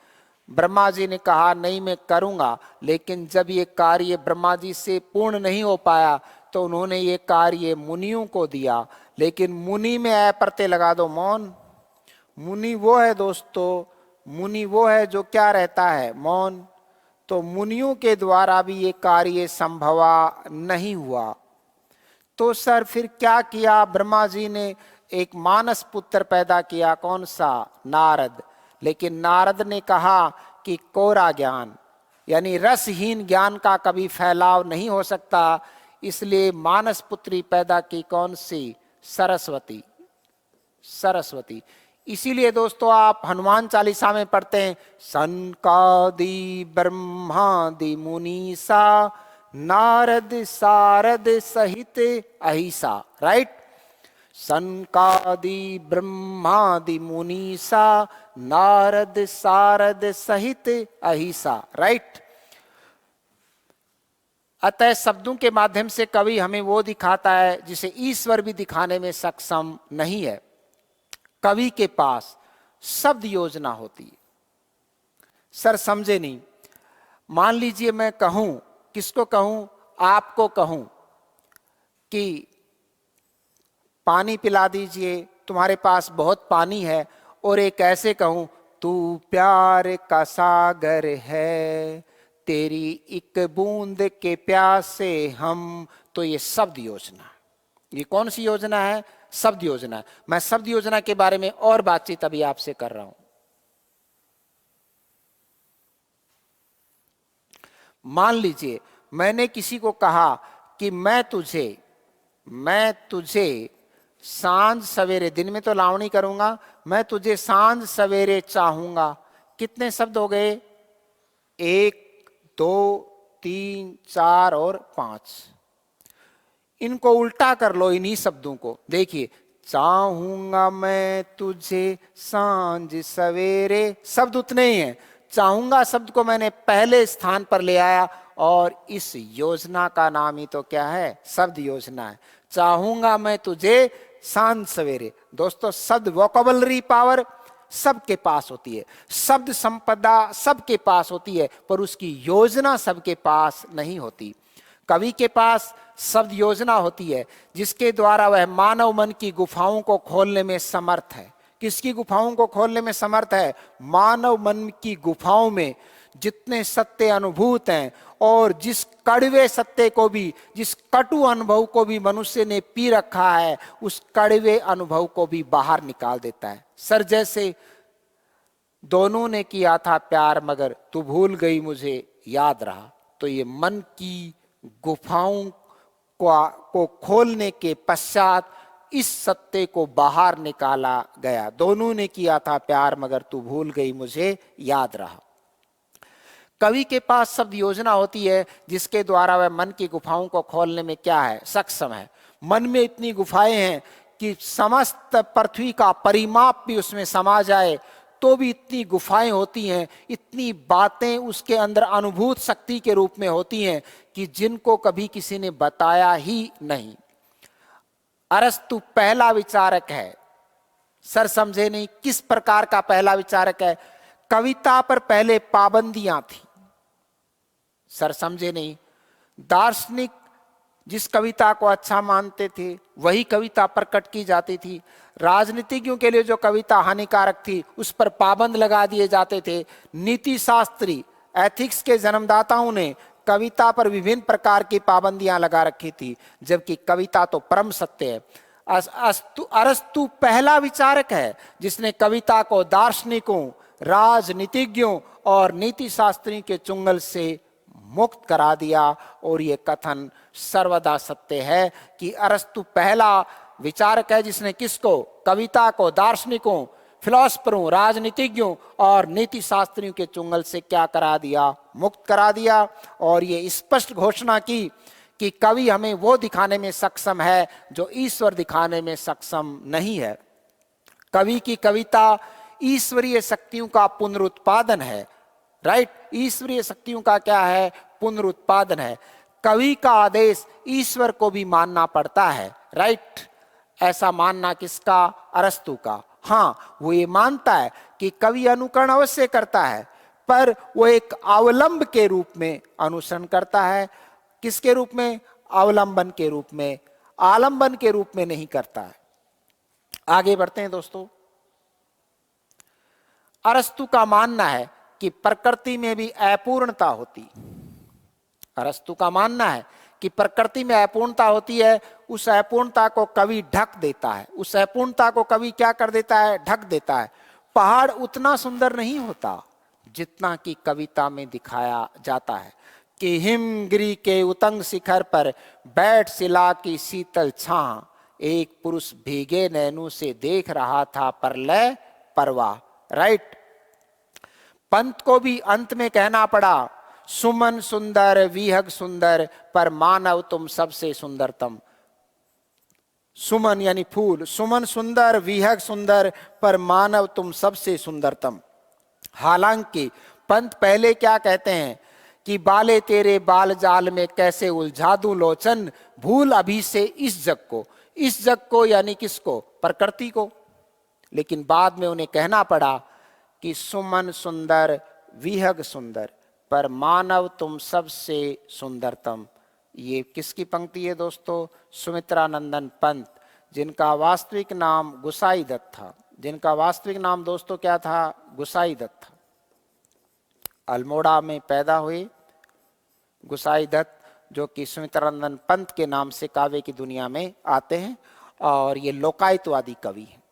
ब्रह्मा जी ने कहा नहीं, मैं करूंगा। लेकिन जब ये कार्य ब्रह्मा जी से पूर्ण नहीं हो पाया तो उन्होंने ये कार्य मुनियों को दिया। लेकिन मुनि में ऐ प्रत्यय लगा दो, मौन। मुनि वो है दोस्तों, मुनि वो है जो क्या रहता है? मौन। तो मुनियों के द्वारा भी ये कार्य संभवा नहीं हुआ। तो सर फिर क्या किया ब्रह्मा जी ने? एक मानस पुत्र पैदा किया। कौन सा? नारद। लेकिन नारद ने कहा कि कोरा ज्ञान यानी रसहीन ज्ञान का कभी फैलाव नहीं हो सकता, इसलिए मानस पुत्री पैदा की। कौन सी? सरस्वती। सरस्वती। इसीलिए दोस्तों आप हनुमान चालीसा में पढ़ते हैं, सनकादि ब्रह्मादि मुनीसा नारद सारद सहित अहिसा। राइट, सनकादि ब्रह्मादि मुनीसा नारद सारद सहित अहिसा। राइट, अतः शब्दों के माध्यम से कवि हमें वो दिखाता है जिसे ईश्वर भी दिखाने में सक्षम नहीं है। कवि के पास शब्द योजना होती है। सर समझे नहीं। मान लीजिए मैं कहूं, किसको कहूं? आपको कहूं कि पानी पिला दीजिए, तुम्हारे पास बहुत पानी है। और एक ऐसे कहूं, तू प्यार का सागर है, तेरी एक बूंद के प्यासे हम। तो ये शब्द योजना, ये कौन सी योजना है? शब्द योजना। मैं शब्द योजना के बारे में और बातचीत अभी आपसे कर रहा हूं। मान लीजिए मैंने किसी को कहा कि मैं तुझे सांझ सवेरे, दिन में तो लावणी करूंगा, मैं तुझे सांझ सवेरे चाहूंगा। कितने शब्द हो गए? 1 2 3 4 और 5। इनको उल्टा कर लो, इन्हीं शब्दों को। देखिए, चाहूंगा मैं तुझे सांझ सवेरे, शब्द उतने ही हैं। चाहूंगा शब्द को मैंने पहले स्थान पर ले आया, और इस योजना का नाम ही तो क्या है? शब्द योजना है। चाहूंगा मैं तुझे सांझ सवेरे। दोस्तों, शब्द वोकैबुलरी पावर सबके पास होती है, शब्द संपदा सबके पास होती है, पर उसकी योजना सबके पास नहीं होती। कवि के पास शब्द योजना होती है, जिसके द्वारा वह मानव मन की गुफाओं को खोलने में समर्थ है। किसकी गुफाओं को खोलने में समर्थ है? मानव मन की गुफाओं में जितने सत्य अनुभूत हैं, और जिस कड़वे सत्य को भी, जिस कटु अनुभव को भी मनुष्य ने पी रखा है, उस कड़वे अनुभव को भी बाहर निकाल देता है। सर जैसे दोनों ने किया था प्यार, मगर तू भूल गई मुझे याद रहा। तो ये मन की गुफाओं को खोलने के पश्चात इस सत्य को बाहर निकाला गया। दोनों ने किया था प्यार, मगर तू भूल गई मुझे याद रहा। कवि के पास शब्द योजना होती है, जिसके द्वारा वह मन की गुफाओं को खोलने में क्या है? सक्षम है। मन में इतनी गुफाएं हैं कि समस्त पृथ्वी का परिमाप भी उसमें समा जाए, तो भी इतनी गुफाएं होती हैं, इतनी बातें उसके अंदर अनुभूत शक्ति के रूप में होती हैं कि जिनको कभी किसी ने बताया ही नहीं। अरस्तु पहला विचारक है। सर समझे नहीं, किस प्रकार का पहला विचारक है? कविता पर पहले पाबंदियां थी। सर समझे नहीं, दार्शनिक जिस कविता को अच्छा मानते थे वही कविता प्रकट की जाती थी। राजनीतिज्ञों के लिए जो कविता हानिकारक थी उस पर पाबंद लगा दिए जाते थे। नीति शास्त्री, एथिक्स के जन्मदाताओं ने कविता पर विभिन्न प्रकार की पाबंदियां लगा रखी थी, जबकि कविता तो परम सत्य है। अरस्तु पहला विचारक है जिसने कविता को दार्शनिकों, राजनीतिज्ञों और नीति शास्त्रियों के चुंगल से मुक्त करा दिया। और ये कथन सर्वदा सत्य है कि अरस्तु पहला विचारक है जिसने किसको? कविता को दार्शनिकों, फिलोसफरों, राजनीतिज्ञों और नीति शास्त्रियों के चुंगल से क्या करा दिया? मुक्त करा दिया। और ये स्पष्ट घोषणा की कि कवि हमें वो दिखाने में सक्षम है जो ईश्वर दिखाने में सक्षम नहीं है। कवि की कविता ईश्वरीय शक्तियों का पुनरुत्पादन है। राइट, ईश्वरीय शक्तियों का क्या है? पुनरुत्पादन है। कवि का आदेश ईश्वर को भी मानना पड़ता है। राइट, ऐसा मानना किसका? अरस्तु का। हाँ, वो ये मानता है कि कवि अनुकरण अवश्य करता है, पर वो एक अवलंब के रूप में अनुसरण करता है। किसके रूप में? अवलंबन के रूप में, आलंबन के रूप में नहीं करता है। आगे बढ़ते हैं दोस्तों। अरस्तु का मानना है कि प्रकृति में भी अपूर्णता होती। अरस्तु का मानना है कि प्रकृति में अपूर्णता होती है। उस अपूर्णता को कवि ढक देता है। उस अपूर्णता को कवि क्या कर देता है? ढक देता है। पहाड़ उतना सुंदर नहीं होता जितना कि कविता में दिखाया जाता है कि हिमगिरी के उतंग शिखर पर बैठ शिला की शीतल छां, एक पुरुष भीगे नैनों से देख रहा था प्रलय परवाह। राइट, पंत को भी अंत में कहना पड़ा, सुमन सुंदर विहग सुंदर पर मानव तुम सबसे सुंदरतम। सुमन यानी फूल, सुमन सुंदर विहग सुंदर पर मानव तुम सबसे सुंदरतम। हालांकि पंत पहले क्या कहते हैं कि बाले तेरे बाल जाल में कैसे उलझा दूं लोचन, भूल अभी से इस जग को। इस जग को यानी किसको? प्रकृति को। लेकिन बाद में उन्हें कहना पड़ा कि सुमन सुंदर विहग सुंदर पर मानव तुम सबसे सुंदरतम। ये किसकी पंक्ति है दोस्तों? सुमित्रानंदन पंत, जिनका वास्तविक नाम गुसाई दत्त था। जिनका वास्तविक नाम दोस्तों क्या था? गुसाई दत्त था। अल्मोड़ा में पैदा हुए गुसाई दत्त, जो कि सुमित्रानंदन पंत के नाम से काव्य की दुनिया में आते हैं, और ये लोकायतवादी कवि हैं।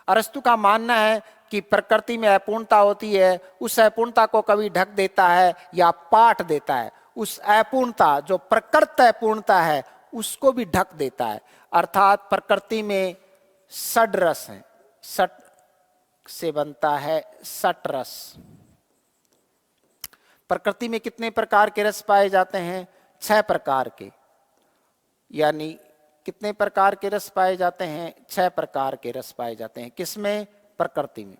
अरस्तु का मानना है कि प्रकृति में अपूर्णता होती है, उस अपूर्णता को कवि ढक देता है या पाट देता है। उस अपूर्णता, जो प्रकृत अपूर्णता है, उसको भी ढक देता है। अर्थात प्रकृति में षड रस है। सट से बनता है सट रस। प्रकृति में कितने प्रकार के रस पाए जाते हैं? 6 प्रकार के। यानी कितने प्रकार के रस पाए जाते हैं? 6 प्रकार के रस पाए जाते हैं। किसमें? प्रकृति में।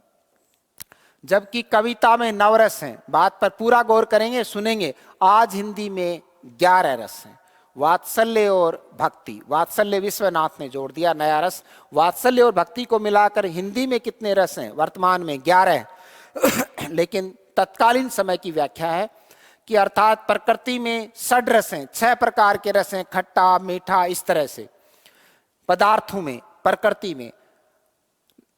जबकि कविता में 9 रस हैं। बात पर पूरा गौर करेंगे, सुनेंगे। आज हिंदी में 11 रस हैं। वात्सल्य और भक्ति। वात्सल्य विश्वनाथ ने जोड़ दिया, नया रस। वात्सल्य और भक्ति को मिलाकर हिंदी में कितने रस हैं? वर्तमान में 11। लेकिन तत्कालीन समय की व्याख्या है कि अर्थात प्रकृति में षड रस हैं, 6 प्रकार के रस हैं, खट्टा मीठा, इस तरह से पदार्थों में, प्रकृति में।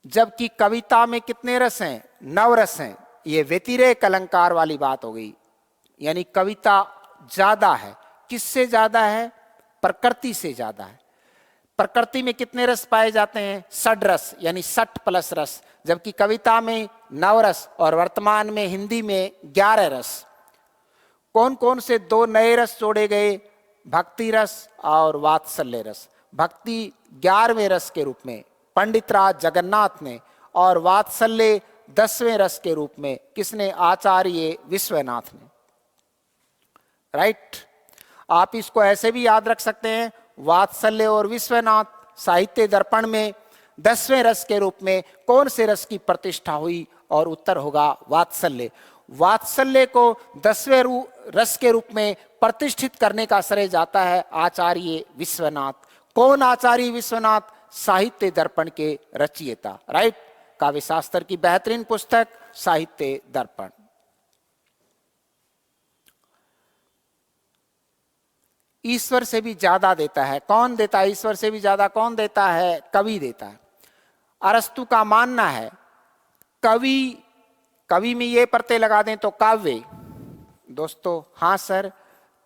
जबकि कविता में कितने रस हैं? 9 रस हैं। ये व्यतिरेक अलंकार वाली बात हो गई। यानी कविता ज्यादा है। किससे ज्यादा है? प्रकृति से ज्यादा है। प्रकृति में कितने रस पाए जाते हैं? षड रस, यानी 60 प्लस रस। जबकि कविता में 9 रस और वर्तमान में हिंदी में 11 रस। कौन कौन से 2 नए रस जोड़े गए? भक्ति रस और वात्सल्य रस। भक्ति 11वें रस के रूप में पंडितराज जगन्नाथ ने, और वात्सल्य 10वें रस के रूप में किसने? आचार्य विश्वनाथ ने। राइट, आप इसको ऐसे भी याद रख सकते हैं, वात्सल्य और विश्वनाथ, साहित्य दर्पण में 10वें रस के रूप में कौन से रस की प्रतिष्ठा हुई? और उत्तर होगा वात्सल्य। वात्सल्य को 10वें रस के रूप में प्रतिष्ठित करने का श्रेय जाता है आचार्य विश्वनाथ। कौन आचार्य विश्वनाथ? साहित्य दर्पण के रचयिता, राइट। काव्य शास्त्र की बेहतरीन पुस्तक साहित्य दर्पण। ईश्वर से भी ज्यादा देता है कौन? देता है ईश्वर से भी ज्यादा कौन देता है? कवि देता है। अरस्तु का मानना है कवि, कवि में ये प्रत्यय लगा दें तो काव्य। दोस्तों हाँ सर,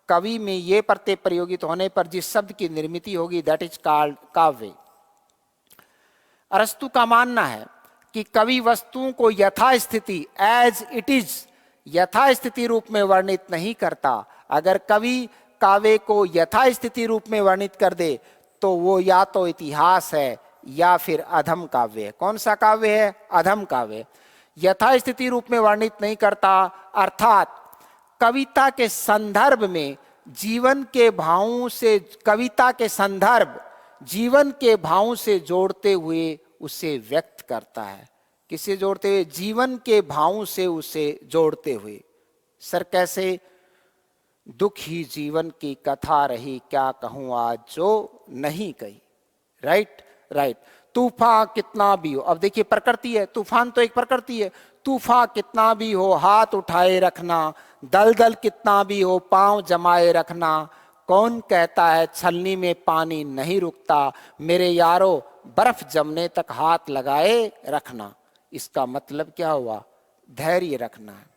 कवि में ये प्रत्यय प्रयोगित होने पर जिस शब्द की निर्मित होगी दैट इज कॉल्ड काव्य। अरस्तु का मानना है कि कवि वस्तुओं को यथास्थिति एज इट इज यथास्थिति रूप में वर्णित नहीं करता। अगर कवि काव्य को यथास्थिति रूप में वर्णित कर दे तो वो या तो इतिहास है या फिर अधम काव्य है। कौन सा काव्य है? अधम काव्य। यथास्थिति रूप में वर्णित नहीं करता अर्थात कविता के संदर्भ में जीवन के भावों से, कविता के संदर्भ जीवन के भावों से जोड़ते हुए उसे व्यक्त करता है। किसे जोड़ते हुए? जीवन के भावों से उसे जोड़ते हुए। सर कैसे? दुख ही जीवन की कथा रही, क्या कहूं आज जो नहीं कही। Right right. तूफान कितना भी हो, अब देखिए प्रकृति है, तूफान तो एक प्रकृति है। तूफान कितना भी हो हाथ उठाए रखना, दलदल कितना भी हो पांव जमाए रखना, कौन कहता है छलनी में पानी नहीं रुकता, मेरे यारो बर्फ जमने तक हाथ लगाए रखना। इसका मतलब क्या हुआ? धैर्य रखना है।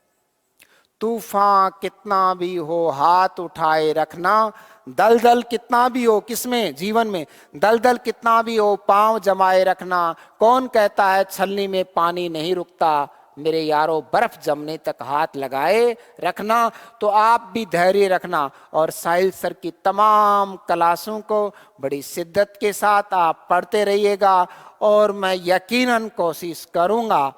तूफान कितना भी हो हाथ उठाए रखना, दलदल कितना भी हो, किसमें? जीवन में। दलदल कितना भी हो पांव जमाए रखना, कौन कहता है छलनी में पानी नहीं रुकता, मेरे यारों बर्फ जमने तक हाथ लगाए रखना। तो आप भी धैर्य रखना और साहिल सर की तमाम क्लासों को बड़ी शिद्दत के साथ आप पढ़ते रहिएगा और मैं यकीनन कोशिश करूंगा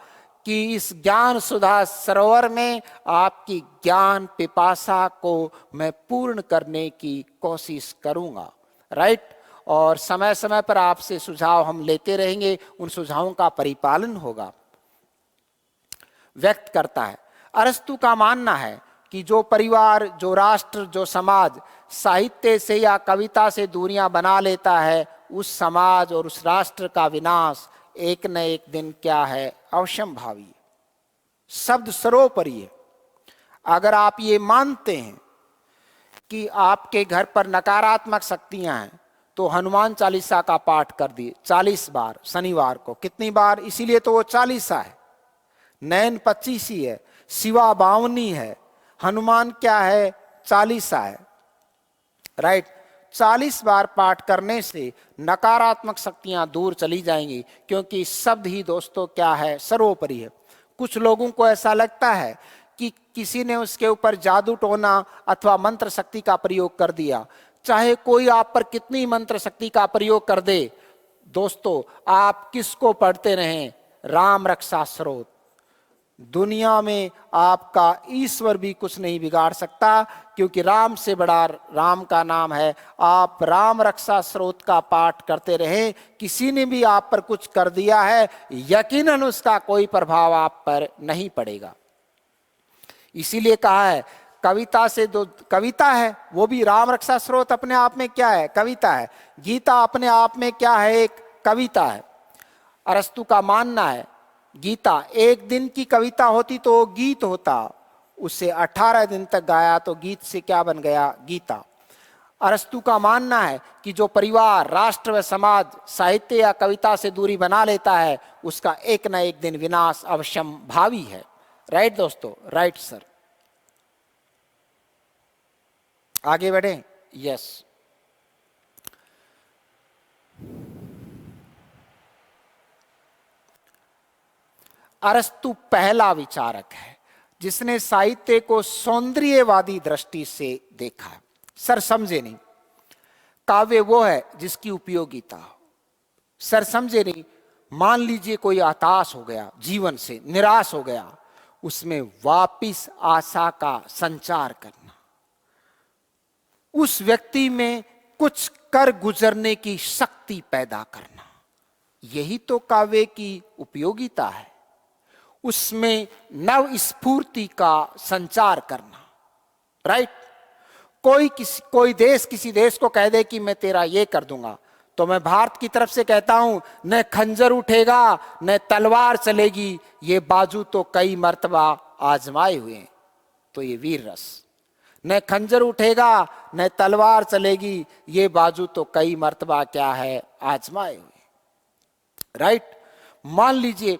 कि इस ज्ञान सुधा सरोवर में आपकी ज्ञान पिपासा को मैं पूर्ण करने की कोशिश करूंगा, राइट। और समय समय पर आपसे सुझाव हम लेते रहेंगे, उन सुझावों का परिपालन होगा। व्यक्त करता है। अरस्तु का मानना है कि जो परिवार, जो राष्ट्र, जो समाज साहित्य से या कविता से दूरियां बना लेता है, उस समाज और उस राष्ट्र का विनाश एक न एक दिन क्या है? अवश्यंभावी। शब्द सर्वोपरि है। अगर आप ये मानते हैं कि आपके घर पर नकारात्मक शक्तियां हैं तो हनुमान चालीसा का पाठ कर दिए 40 बार शनिवार को। कितनी बार? इसीलिए तो वो 40 है। नैन 25 ही है, शिवा 52 है, हनुमान क्या है? 40 है, राइट। 40 बार पाठ करने से नकारात्मक शक्तियां दूर चली जाएंगी, क्योंकि शब्द ही दोस्तों क्या है? सर्वोपरि है। कुछ लोगों को ऐसा लगता है कि किसी ने उसके ऊपर जादू टोना अथवा मंत्र शक्ति का प्रयोग कर दिया। चाहे कोई आप पर कितनी मंत्र शक्ति का प्रयोग कर दे, दोस्तों आप किसको पढ़ते रहें? राम रक्षा स्रोत। दुनिया में आपका ईश्वर भी कुछ नहीं बिगाड़ सकता, क्योंकि राम से बड़ा राम का नाम है। आप राम रक्षा स्रोत का पाठ करते रहें। किसी ने भी आप पर कुछ कर दिया है, यकीनन उसका कोई प्रभाव आप पर नहीं पड़ेगा। इसीलिए कहा है कविता से दो, कविता है वो भी राम रक्षा स्रोत अपने आप में क्या है? कविता है। गीता अपने आप में क्या है? एक कविता है। अरस्तु का मानना है गीता एक दिन की कविता होती तो वो गीत होता, उसे 18 दिन तक गाया तो गीत से क्या बन गया? गीता। अरस्तु का मानना है कि जो परिवार, राष्ट्र व समाज साहित्य या कविता से दूरी बना लेता है, उसका एक न एक दिन विनाश अवश्यंभावी है। राइट दोस्तों? Right sir. आगे बढ़े? यस। अरस्तु पहला विचारक है जिसने साहित्य को सौंदर्यवादी दृष्टि से देखा। सर समझे नहीं, काव्य वो है जिसकी उपयोगिता हो। सर समझे नहीं, मान लीजिए कोई हताश हो गया, जीवन से निराश हो गया, उसमें वापिस आशा का संचार करना, उस व्यक्ति में कुछ कर गुजरने की शक्ति पैदा करना, यही तो काव्य की उपयोगिता है। उसमें नव स्फूर्ति का संचार करना, राइट। कोई देश किसी देश को कह दे कि मैं तेरा ये कर दूंगा, तो मैं भारत की तरफ से कहता हूं न खंजर उठेगा न तलवार चलेगी, ये बाजू तो कई मर्तबा आजमाए हुए हैं। तो ये वीर रस, न खंजर उठेगा न तलवार चलेगी, ये बाजू तो कई मर्तबा क्या है, आजमाए हुए, राइट। मान लीजिए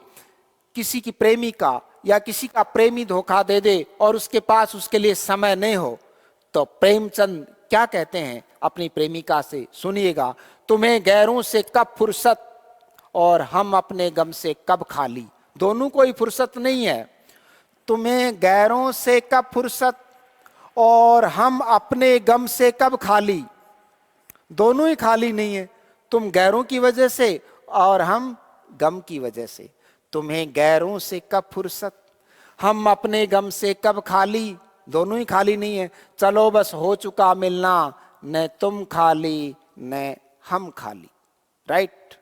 किसी की प्रेमिका या किसी का प्रेमी धोखा दे दे और उसके पास उसके लिए समय नहीं हो, तो प्रेमचंद क्या कहते हैं अपनी प्रेमिका से, सुनिएगा। तुम्हें गैरों से कब फुर्सत और हम अपने गम से कब खाली। दोनों को ही फुर्सत नहीं है। तुम्हें गैरों से कब फुर्सत और हम अपने गम से कब खाली, दोनों ही खाली नहीं है। तुम गैरों की वजह से और हम गम की वजह से। तुम्हें गैरों से कब फुर्सत, हम अपने गम से कब खाली, दोनों ही खाली नहीं है। चलो बस हो चुका मिलना, न तुम खाली न हम खाली, राइट।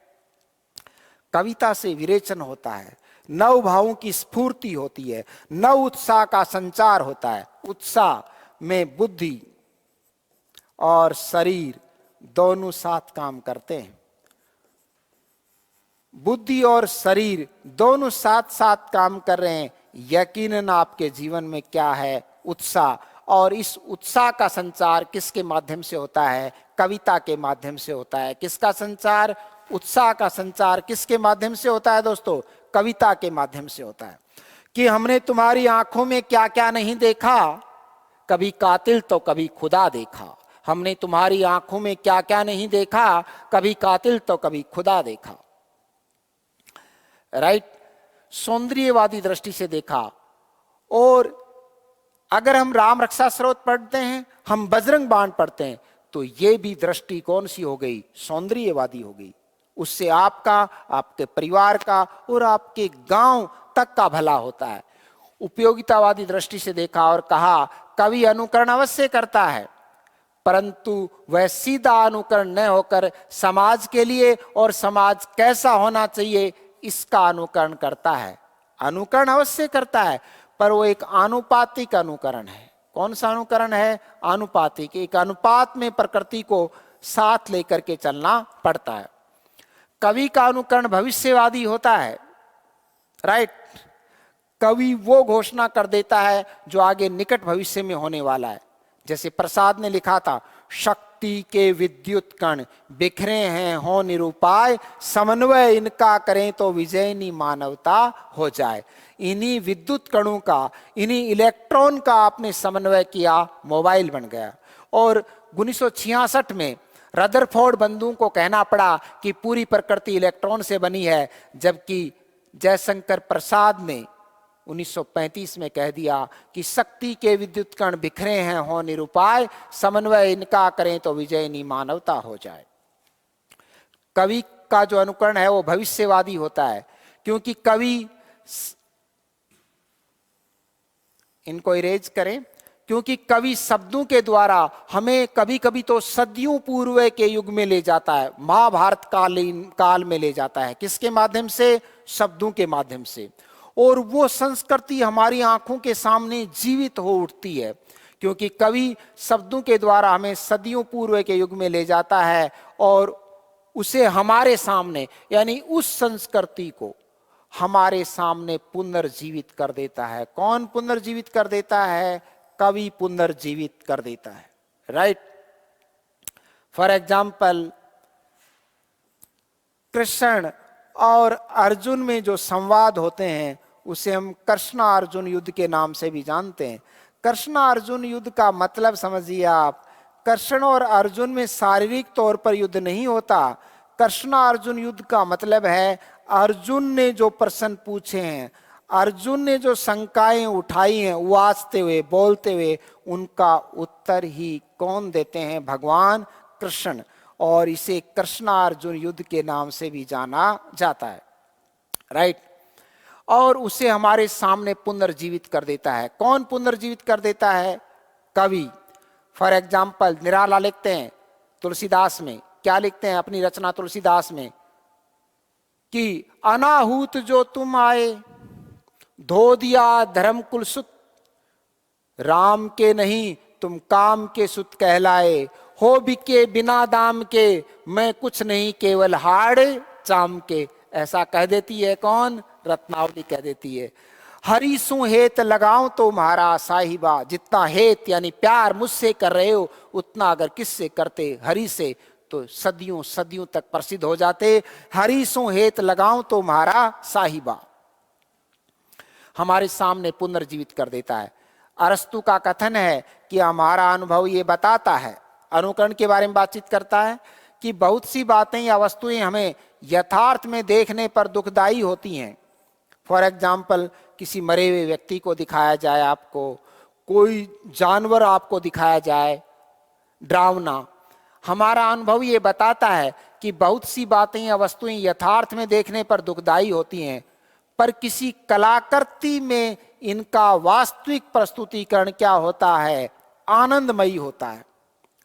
कविता से विरेचन होता है, नव भावों की स्फूर्ति होती है, नव उत्साह का संचार होता है। उत्साह में बुद्धि और शरीर दोनों साथ काम करते हैं। बुद्धि और शरीर दोनों साथ साथ काम कर रहे हैं, यकीनन आपके जीवन में क्या है, उत्साह। और इस उत्साह का संचार किसके माध्यम से होता है, कविता के माध्यम से होता है। किसका संचार, उत्साह का संचार किसके माध्यम से होता है दोस्तों, कविता के माध्यम से होता है। कि हमने तुम्हारी आंखों में क्या क्या नहीं देखा, कभी कातिल तो कभी खुदा देखा। हमने तुम्हारी आंखों में क्या क्या नहीं देखा, कभी कातिल तो कभी खुदा देखा, राइट। सौंदर्यवादी दृष्टि से देखा। और अगर हम राम रक्षा स्रोत पढ़ते हैं, हम बजरंग बाण पढ़ते हैं, तो ये भी दृष्टि कौन सी हो गई, सौंदर्यवादी हो गई। उससे आपका, आपके परिवार का और आपके गांव तक का भला होता है। उपयोगितावादी दृष्टि से देखा और कहा कवि अनुकरण अवश्य करता है, परंतु वह सीधा अनुकरण न होकर समाज के लिए और समाज कैसा होना चाहिए इसका अनुकरण करता है। अनुकरण अवश्य करता है, पर वो एक आनुपातिक अनुकरण है। कौन सा अनुकरण है, आनुपातिक। एक अनुपात में प्रकृति को साथ लेकर के चलना पड़ता है। कवि का अनुकरण भविष्यवादी होता है, राइट। कवि वो घोषणा कर देता है जो आगे निकट भविष्य में होने वाला है। जैसे प्रसाद ने लिखा था, शक्ति के विद्युत कण बिखरे हैं हो निरुपाय, समन्वय इनका करें तो विजयनी मानवता हो जाए। इन्हीं विद्युत कणों का, इन्हीं इलेक्ट्रॉन का आपने समन्वय किया, मोबाइल बन गया। और 1966 में रदरफोर्ड बंधुओं को कहना पड़ा कि पूरी प्रकृति इलेक्ट्रॉन से बनी है, जबकि जयशंकर प्रसाद ने 1935 में कह दिया कि शक्ति के विद्युत कण बिखरे हैं हो निरुपाय, समन्वय इनका करें तो विजयनी मानवता हो जाए। कवि का जो अनुकरण है वो भविष्यवादी होता है, क्योंकि कवि, इनको इरेज करें, क्योंकि कवि शब्दों के द्वारा हमें कभी कभी तो सदियों पूर्व के युग में ले जाता है, महाभारत काल में ले जाता है। किसके माध्यम से, शब्दों के माध्यम से। और वो संस्कृति हमारी आंखों के सामने जीवित हो उठती है, क्योंकि कवि शब्दों के द्वारा हमें सदियों पूर्व के युग में ले जाता है और उसे हमारे सामने, यानी उस संस्कृति को हमारे सामने पुनर्जीवित कर देता है। कौन पुनर्जीवित कर देता है, कवि पुनर्जीवित कर देता है, राइट। फॉर एग्जाम्पल, कृष्ण और अर्जुन में जो संवाद होते हैं उसे हम कृष्ण अर्जुन युद्ध के नाम से भी जानते हैं। कृष्ण अर्जुन युद्ध का मतलब समझिए आप, कृष्ण और अर्जुन में शारीरिक तौर पर युद्ध नहीं होता। कृष्ण अर्जुन युद्ध का मतलब है अर्जुन ने जो प्रश्न पूछे हैं, अर्जुन ने जो शंकाएं उठाई हैं उवाजते हुए, बोलते हुए, उनका उत्तर ही कौन देते हैं, भगवान कृष्ण। और इसे कृष्ण अर्जुन युद्ध के नाम से भी जाना जाता है, राइट। और उसे हमारे सामने पुनर्जीवित कर देता है। कौन पुनर्जीवित कर देता है, कवि। फॉर एग्जाम्पल, निराला लिखते हैं, तुलसीदास में क्या लिखते हैं अपनी रचना तुलसीदास में कि अनाहूत जो तुम आए, धो दिया धर्म कुल सुत, राम के नहीं तुम काम के सुत कहलाए, हो बिके बिना दाम के, मैं कुछ नहीं केवल हाड़ चाम के। ऐसा कह देती है कौन? रत्नावली कह देती है। हरि सु हेत लगाऊं तो म्हारा साहिबा, जितना हेत यानी प्यार मुझसे कर रहे हो उतना अगर किससे करते हरि से तो सदियों सदियों तक प्रसिद्ध हो जाते। हरि सु हेत लगाऊं तो म्हारा साहिबा हमारे सामने पुनर्जीवित कर देता है। अरस्तु का कथन है कि हमारा अनुभव ये बताता है, अनुकरण के बारे में बातचीत करता है कि बहुत सी बातें या वस्तुएं हमें यथार्थ में देखने पर दुखदाई होती हैं। फॉर एग्जाम्पल, किसी मरे हुए व्यक्ति को दिखाया जाए, आपको कोई जानवर आपको दिखाया जाए डरावना, हमारा अनुभव ये बताता है कि बहुत सी बातें या वस्तुएं यथार्थ में देखने पर दुखदाई होती हैं, पर किसी कलाकृति में इनका वास्तविक प्रस्तुतिकरण क्या होता है? आनंदमयी होता है।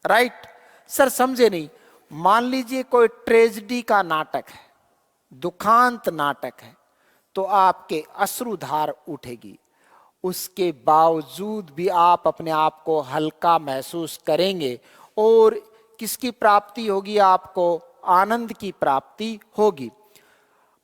राइट सर, समझे नहीं? मान लीजिए कोई ट्रेजेडी का नाटक है, दुखांत नाटक है, तो आपके अश्रुधार उठेगी, उसके बावजूद भी आप अपने आप को हल्का महसूस करेंगे और किसकी प्राप्ति होगी? आपको आनंद की प्राप्ति होगी।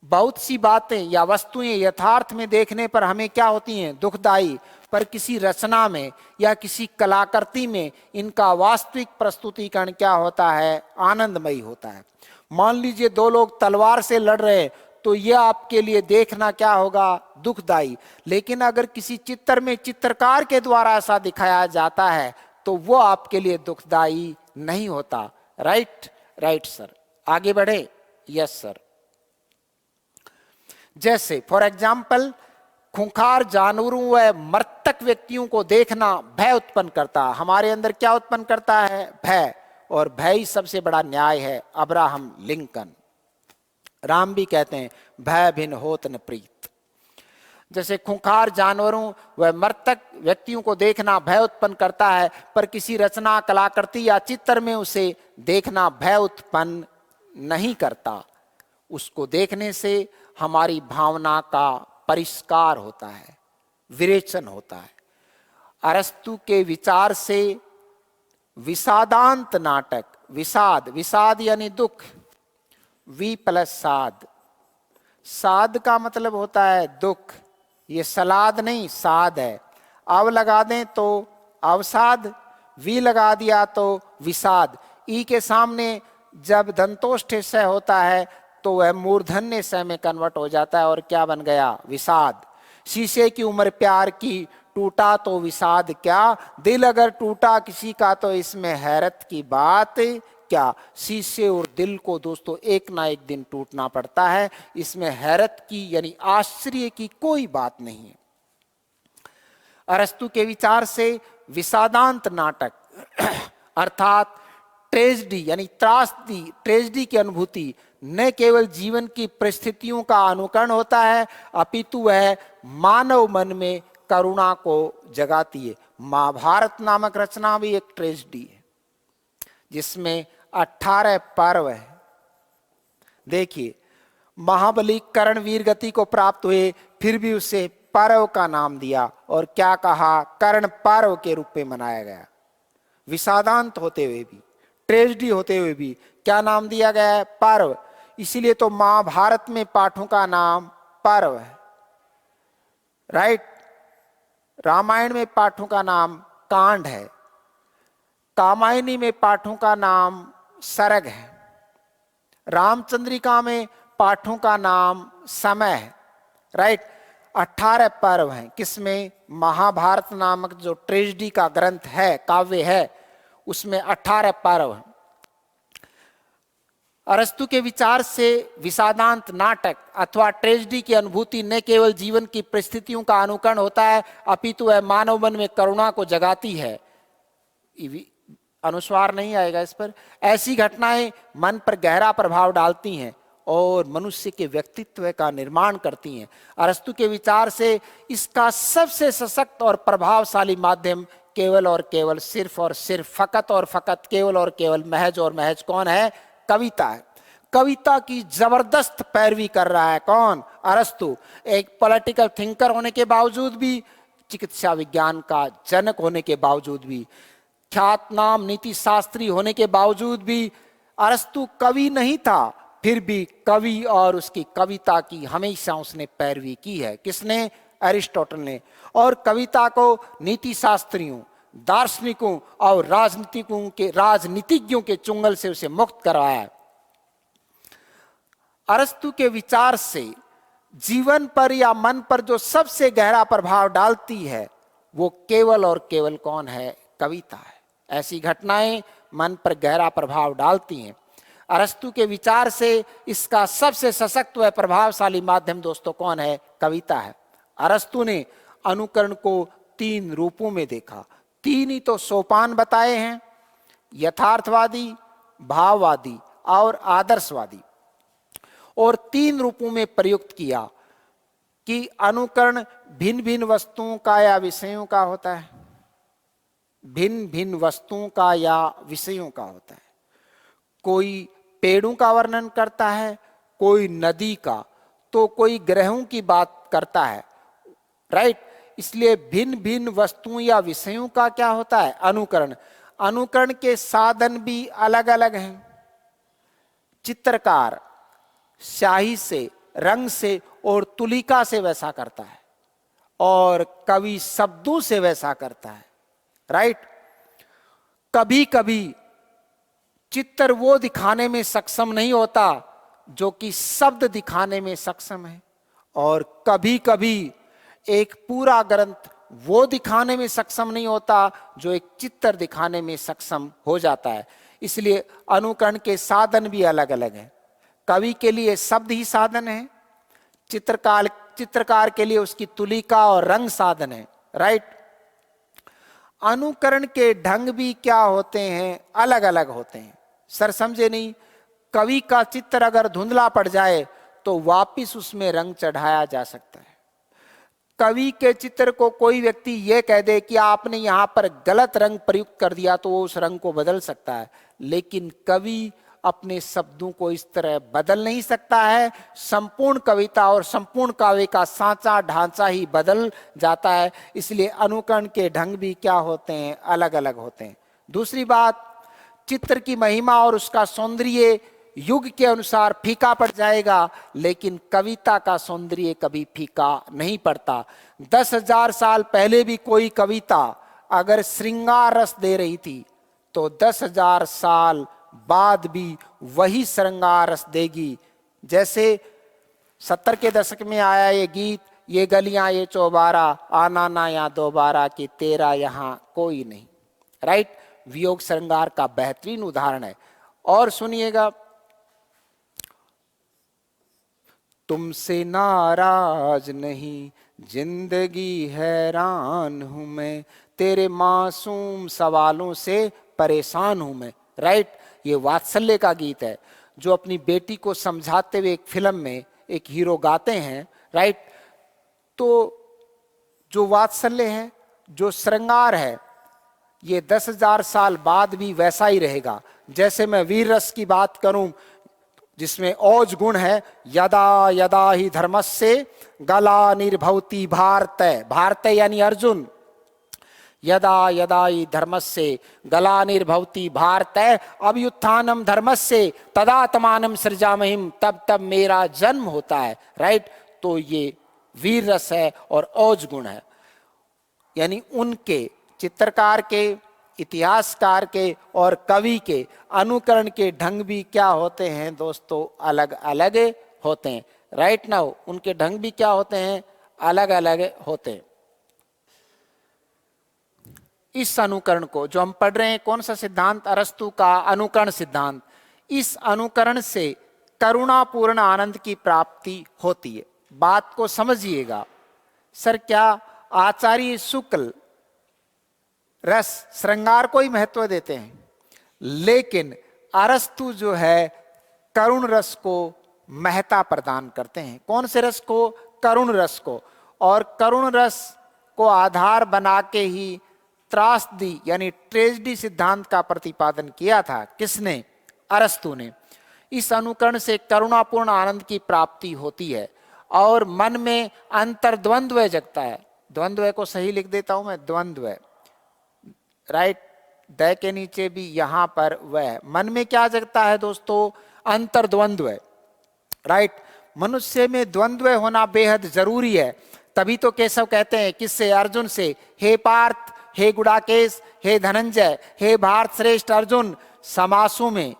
बहुत सी बातें या वस्तुएं यथार्थ में देखने पर हमें क्या होती हैं? दुखदाई, पर किसी रचना में या किसी कलाकृति में इनका वास्तविक प्रस्तुतिकरण क्या होता है? आनंदमयी होता है। मान लीजिए दो लोग तलवार से लड़ रहे हैं, तो यह आपके लिए देखना क्या होगा? दुखदाई। लेकिन अगर किसी चित्र में चित्रकार के द्वारा ऐसा दिखाया जाता है तो वो आपके लिए दुखदाई नहीं होता। राइट? Right sir. आगे बढ़े? Yes sir. जैसे फॉर एग्जाम्पल, खूंखार जानवरों व मृतक व्यक्तियों को देखना भय उत्पन्न करता है। हमारे अंदर क्या उत्पन्न करता है? भय। और भय ही सबसे बड़ा न्याय है। अब्राहम लिंकन, राम भी कहते हैं भय भिन्न होत न प्रीत। जैसे खूंखार जानवरों व मृतक व्यक्तियों को देखना भय उत्पन्न करता है, पर किसी रचना, कलाकृति या चित्र में उसे देखना भय उत्पन्न नहीं करता। उसको देखने से हमारी भावना का परिष्कार होता है, विरेचन होता है। अरस्तु के विचार से विषादांत नाटक, विषाद, विषाद यानी दुख, वी प्लस साद, साद का मतलब होता है दुख, ये सलाद नहीं साद है। अव लगा दें तो अवसाद, वी लगा दिया तो विषाद। ई के सामने जब दंतोष्ठ स होता है तो वह मूर्धन्य स में कन्वर्ट हो जाता है और क्या बन गया? विषाद। शीशे की उम्र प्यार की, टूटा तो विषाद क्या, दिल अगर टूटा किसी का तो इसमें हैरत की बात क्या। शीशे और दिल को दोस्तों एक ना एक दिन टूटना पड़ता है, इसमें हैरत की यानी आश्चर्य की कोई बात नहीं है। अरस्तु के विचार से विषादांत नाटक अर्थात ट्रेजेडी यानी त्रासदी, ट्रेजेडी की अनुभूति न केवल जीवन की परिस्थितियों का अनुकरण होता है, अपितु वह मानव मन में करुणा को जगाती है। महाभारत नामक रचना भी एक ट्रेजेडी है जिसमें 18 पर्व है। देखिए, महाबली कर्ण वीर गति को प्राप्त हुए, फिर भी उसे पर्व का नाम दिया और क्या कहा? कर्ण पर्व के रूप में मनाया गया। विषादांत होते हुए भी, ट्रेजेडी होते हुए भी क्या नाम दिया गया है? पर्व। इसीलिए तो महाभारत में पाठों का नाम पर्व है। राइट? रामायण में पाठों का नाम कांड है, कामायनी में पाठों का नाम सरग है, रामचंद्रिका में पाठों का नाम समय है। राइट? 18 पर्व हैं। किसमें? महाभारत नामक जो ट्रेजेडी का ग्रंथ है, काव्य है, उसमें 18 पर्व हैं। अरस्तु के विचार से विषादांत नाटक अथवा ट्रेजेडी की अनुभूति न केवल जीवन की परिस्थितियों का अनुकरण होता है, अपितु वह मानव मन में करुणा को जगाती है। अनुस्वार नहीं आएगा इस पर। ऐसी घटनाएं मन पर गहरा प्रभाव डालती हैं और मनुष्य के व्यक्तित्व का निर्माण करती हैं। अरस्तु के विचार से इसका सबसे सशक्त और प्रभावशाली माध्यम केवल और केवल, सिर्फ और सिर्फ, फकत और फकत, केवल और केवल, महज और महज कौन है? कविता है। कविता की जबरदस्त पैरवी कर रहा है कौन? अरस्तु। एक पॉलिटिकल थिंकर होने के बावजूद भी, चिकित्सा विज्ञान का जनक होने के बावजूद भी, ख्यातनाम नीति शास्त्री होने के बावजूद भी अरस्तु कवि नहीं था, फिर भी कवि और उसकी कविता की हमेशा उसने पैरवी की है। किसने? अरिस्टोटल ने। और कविता को नीति शास्त्रियों, दार्शनिकों और राजनीतिज्ञों के चुंगल से उसे मुक्त करवाया। अरस्तु के विचार से जीवन पर या मन पर जो सबसे गहरा प्रभाव डालती है वो केवल और केवल कौन है? कविता है। ऐसी घटनाएं मन पर गहरा प्रभाव डालती हैं। अरस्तु के विचार से इसका सबसे सशक्त व प्रभावशाली माध्यम दोस्तों कौन है? कविता है। अरस्तु ने अनुकरण को 3 रूपों में देखा। 3 ही तो सोपान बताए हैं, यथार्थवादी, भाववादी और आदर्शवादी, और 3 रूपों में प्रयुक्त किया कि अनुकरण भिन्न भिन्न वस्तुओं का या विषयों का होता है, भिन्न भिन्न वस्तुओं का या विषयों का होता है। कोई पेड़ों का वर्णन करता है, कोई नदी का, तो कोई ग्रहों की बात करता है, राइट। इसलिए भिन्न भिन्न वस्तुओं या विषयों का क्या होता है? अनुकरण। अनुकरण के साधन भी अलग अलग हैं। चित्रकार स्याही से, रंग से और तुलिका से वैसा करता है, और कवि शब्दों से वैसा करता है, राइट। कभी कभी चित्र वो दिखाने में सक्षम नहीं होता जो कि शब्द दिखाने में सक्षम है, और कभी कभी एक पूरा ग्रंथ वो दिखाने में सक्षम नहीं होता जो एक चित्र दिखाने में सक्षम हो जाता है। इसलिए अनुकरण के साधन भी अलग अलग हैं। कवि के लिए शब्द ही साधन है, चित्रकार के लिए उसकी तुलिका और रंग साधन है, राइट। अनुकरण के ढंग भी क्या होते हैं? अलग अलग होते हैं। सर समझे नहीं? कवि का चित्र अगर धुंधला पड़ जाए तो वापिस उसमें रंग चढ़ाया जा सकता है। कवि के चित्र को कोई व्यक्ति यह कह दे कि आपने यहां पर गलत रंग प्रयुक्त कर दिया तो वो उस रंग को बदल सकता है, लेकिन कवि अपने शब्दों को इस तरह बदल नहीं सकता है। संपूर्ण कविता और संपूर्ण काव्य का सांचा ढांचा ही बदल जाता है। इसलिए अनुकरण के ढंग भी क्या होते हैं? अलग अलग होते हैं। दूसरी बात, चित्र की महिमा और उसका सौंदर्य युग के अनुसार फीका पड़ जाएगा, लेकिन कविता का सौंदर्य कभी फीका नहीं पड़ता। 10,000 साल पहले भी कोई कविता अगर श्रृंगार रस दे रही थी तो 10,000 साल बाद भी वही श्रृंगार रस देगी। जैसे 70 के दशक में आया ये गीत, ये गलियां ये चौबारा, आना ना या दोबारा कि तेरा यहां कोई नहीं, राइट। वियोग श्रृंगार का बेहतरीन उदाहरण है। और सुनिएगा, तुमसे नाराज नहीं जिंदगी हैरान हूं मैं, तेरे मासूम सवालों से परेशान हूं मैं, राइट। ये वात्सल्य का गीत है जो अपनी बेटी को समझाते हुए एक फिल्म में एक हीरो गाते हैं, राइट। तो जो वात्सल्य है, जो श्रृंगार है, ये 10,000 साल बाद भी वैसा ही रहेगा। जैसे मैं वीर रस की बात करूं जिसमें औज गुण है, यदा यदा ही धर्मस्य गला निर्भवति भारतय, भारतय यानी अर्जुन, यदा यदा ही धर्मस्य गला निर्भवति भारतय अभ्युत्थानम धर्मस्य तदात्मानम सृजामहिम, तब तब मेरा जन्म होता है, राइट। तो ये वीर रस है और औज गुण है। यानी उनके चित्रकार के, इतिहासकार के और कवि के अनुकरण के ढंग भी क्या होते हैं दोस्तों? अलग अलग होते हैं, राइट नाउ। उनके ढंग भी क्या होते हैं? अलग अलग होते हैं। इस अनुकरण को जो हम पढ़ रहे हैं, कौन सा सिद्धांत? अरस्तु का अनुकरण सिद्धांत। इस अनुकरण से करुणापूर्ण आनंद की प्राप्ति होती है। बात को समझिएगा। सर क्या आचार्य शुक्ल रस श्रृंगार को ही महत्व देते हैं, लेकिन अरस्तु जो है करुण रस को महत्ता प्रदान करते हैं। कौन से रस को? करुण रस को। और करुण रस को आधार बना के ही त्रासदी यानी ट्रेजेडी सिद्धांत का प्रतिपादन किया था। किसने? अरस्तु ने। इस अनुकरण से करुणापूर्ण आनंद की प्राप्ति होती है और मन में अंतर्द्वंद्व जगता है। द्वंद्व को सही लिख देता हूं मैं, द्वंद्व, राइट, द के नीचे भी यहां पर वह। मन में क्या जगता है दोस्तों? अंतर्द्वंद्व, राइट। मनुष्य में द्वंद्व होना बेहद जरूरी है। तभी तो केशव कहते हैं किससे? अर्जुन से, हे पार्थ, हे गुडाकेश, हे धनंजय, हे भारत श्रेष्ठ अर्जुन, समासों में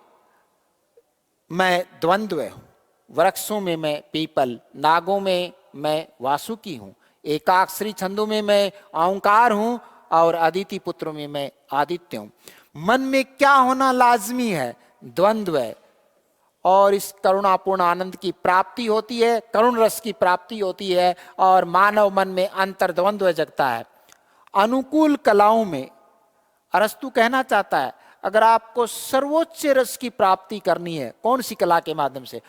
मैं द्वंद्व हूं, वृक्षों में मैं पीपल, नागों में मैं वासुकी हूं, एकाक्षरी छंदों में मैं ओंकार हूं और अदिति पुत्रों में मैं आदित्य हूं। मन में क्या होना लाजमी है? द्वंद्व। और इस करुणापूर्ण आनंद की प्राप्ति होती है, करुण रस की प्राप्ति होती है और मानव मन में अंतर्द्वंद्व जगता है। अनुकूल कलाओं में अरस्तु कहना चाहता है अगर आपको सर्वोच्च रस की प्राप्ति करनी है, कौन सी कला के माध्यम से?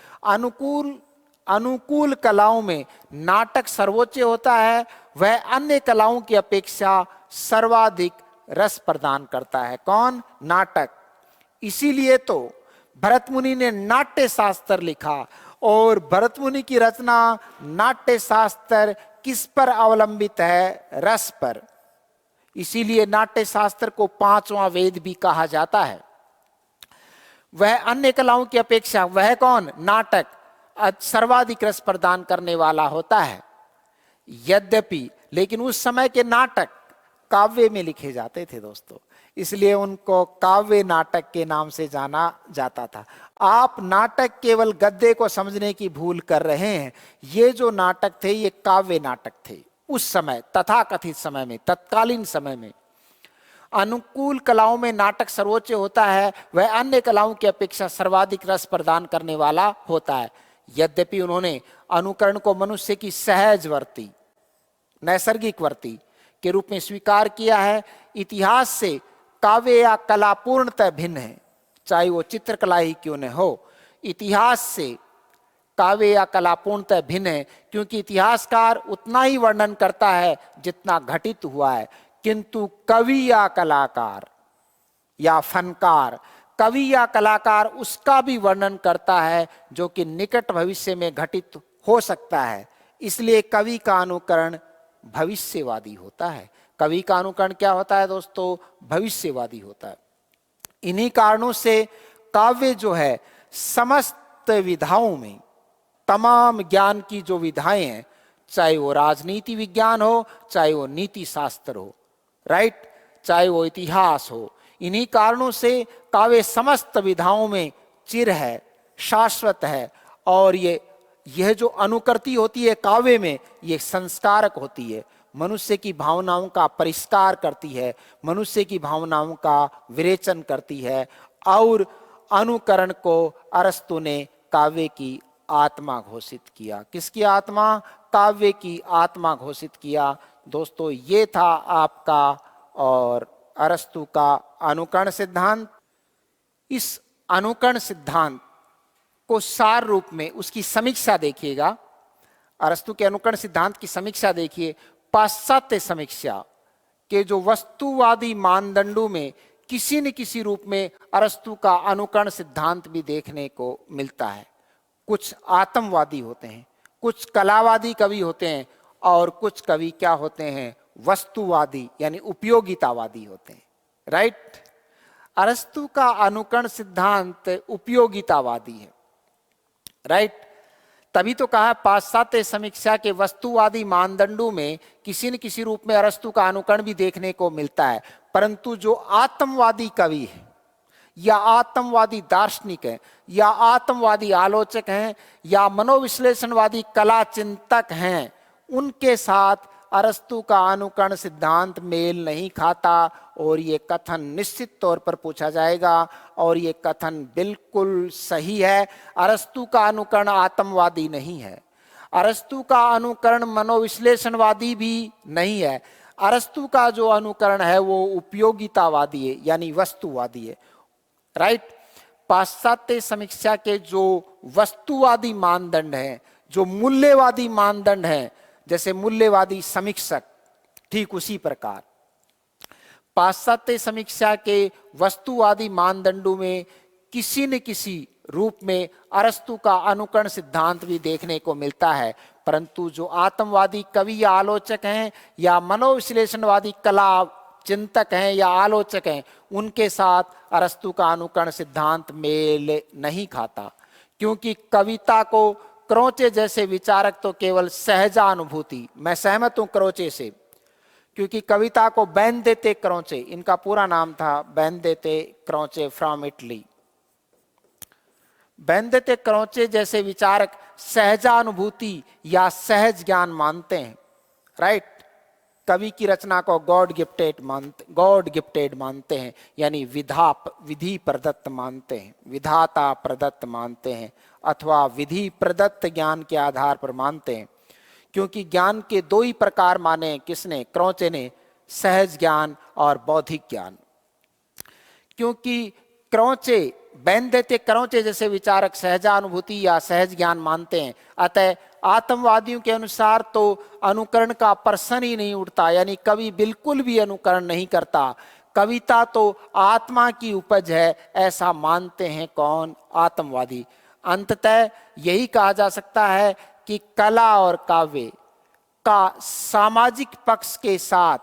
अनुकूल कलाओं में नाटक सर्वोच्च होता है। वह अन्य कलाओं की अपेक्षा सर्वाधिक रस प्रदान करता है। कौन? नाटक। इसीलिए तो भरत मुनि ने नाट्य शास्त्र लिखा और भरत मुनि की रचना नाट्य शास्त्र किस पर अवलंबित है? रस पर। इसीलिए नाट्य शास्त्र को पांचवां वेद भी कहा जाता है। वह अन्य कलाओं की अपेक्षा, वह कौन? नाटक, सर्वाधिक रस प्रदान करने वाला होता है। यद्यपि लेकिन उस समय के नाटक काव्य में लिखे जाते थे दोस्तों, इसलिए उनको काव्य नाटक के नाम से जाना जाता था। आप नाटक केवल गद्य को समझने की भूल कर रहे हैं। ये जो नाटक थे ये काव्य नाटक थे उस समय, तथाकथित समय में, तत्कालीन समय में। अनुकूल कलाओं में नाटक सर्वोच्च होता है, वह अन्य कलाओं की अपेक्षा सर्वाधिक रस प्रदान करने वाला होता है। यद्यपि उन्होंने अनुकरण को मनुष्य की सहज वर्ती, नैसर्गिक वर्ती के रूप में स्वीकार किया है। इतिहास से काव्य या कला पूर्णतः भिन्न है, चाहे वो चित्रकला ही क्यों न हो। इतिहास से काव्य या कला पूर्णतः भिन्न है, क्योंकि इतिहासकार उतना ही वर्णन करता है जितना घटित हुआ है, किंतु कवि या कलाकार या फनकार, कवि या कलाकार उसका भी वर्णन करता है जो कि निकट भविष्य में घटित हो सकता है। इसलिए कवि का अनुकरण भविष्यवादी होता है। कवि का अनुकरण क्या होता है दोस्तों? भविष्यवादी होता है। इन्हीं कारणों से काव्य जो है समस्त विधाओं में, तमाम ज्ञान की जो विधाएं हैं, चाहे वो राजनीति विज्ञान हो, चाहे वो नीति शास्त्र हो, राइट, चाहे वो इतिहास हो, इन्हीं कारणों से काव्य समस्त विधाओं में चिर है, शाश्वत है। और यह जो अनुकृति होती है काव्य में, ये संस्कारक होती है, मनुष्य की भावनाओं का परिष्कार करती है, मनुष्य की भावनाओं का विरेचन करती है। और अनुकरण को अरस्तु ने काव्य की आत्मा घोषित किया। किसकी आत्मा? काव्य की आत्मा घोषित किया। दोस्तों ये था आपका और अरस्तु का अनुकरण सिद्धांत। इस अनुकरण सिद्धांत को सार रूप में उसकी समीक्षा देखिएगा। अरस्तु के अनुकरण सिद्धांत की समीक्षा देखिए। पाश्चात्य समीक्षा के जो वस्तुवादी मानदंडों में किसी न किसी रूप में अरस्तु का अनुकरण सिद्धांत भी देखने को मिलता है। कुछ आत्मवादी होते हैं, कुछ कलावादी कवि होते हैं और कुछ कवि क्या होते हैं? वस्तुवादी यानी उपयोगितावादी होते हैं, राइट। अरस्तु का अनुकरण सिद्धांत उपयोगितावादी है, राइट। तभी तो कहा पाश्चात्य समीक्षा के वस्तुवादी मानदंडों में किसी न किसी रूप में अरस्तु का अनुकरण भी देखने को मिलता है। परंतु जो आत्मवादी कवि है या आत्मवादी दार्शनिक है या आत्मवादी आलोचक हैं या मनोविश्लेषणवादी कला चिंतक हैं, उनके साथ अरस्तु का अनुकरण सिद्धांत मेल नहीं खाता। और ये कथन निश्चित तौर पर पूछा जाएगा और ये कथन बिल्कुल सही है। अरस्तु का अनुकरण आत्मवादी नहीं है, अरस्तु का अनुकरण मनोविश्लेषणवादी भी नहीं है। अरस्तु का जो अनुकरण है वो उपयोगितावादी है यानी वस्तुवादी है, राइट। पाश्चात्य समीक्षा के जो वस्तुवादी मानदंड हैं, जो मूल्यवादी मानदंड हैं, जैसे मूल्यवादी समीक्षक, ठीक उसी प्रकार पाश्चात्य समीक्षा के वस्तुवादी मानदंडों में किसी न किसी रूप में अरस्तु का अनुकरण सिद्धांत भी देखने को मिलता है, परंतु जो आत्मवादी कवि या आलोचक हैं या मनोविश्लेषणवादी कला चिंतक हैं या आलोचक हैं, उनके साथ अरस्तु का अनुकरण सिद्धांत मेल नहीं खाता, क्योंकि कविता को क्रोचे जैसे विचारक तो केवल सहजानुभूति, मैं सहमत हूं क्रोचे से, क्योंकि कविता को बेनेदेत्तो क्रोचे, इनका पूरा नाम था बेनेदेत्तो क्रोचे फ्रॉम इटली, बेनेदेत्तो क्रोचे जैसे विचारक सहजानुभूति या सहज ज्ञान मानते हैं, राइट। कवि की रचना को गॉड गिफ्टेड मानते हैं, यानी विधि प्रदत्त मानते हैं, विधाता प्रदत्त मानते हैं, अथवा विधि प्रदत्त ज्ञान के आधार पर मानते हैं, क्योंकि ज्ञान के दो ही प्रकार माने किसने, क्रोचे ने, सहज ज्ञान और बौद्धिक ज्ञान। क्योंकि क्रोचे बेनेदेत्तो क्रोचे जैसे विचारक सहजानुभूति या सहज ज्ञान मानते हैं, अतः आत्मवादियों के अनुसार तो अनुकरण का प्रश्न ही नहीं उठता, यानी कवि बिल्कुल भी अनुकरण नहीं करता, कविता तो आत्मा की उपज है, ऐसा मानते हैं कौन, आत्मवादी। अंततः यही कहा जा सकता है कि कला और काव्य का सामाजिक पक्ष के साथ,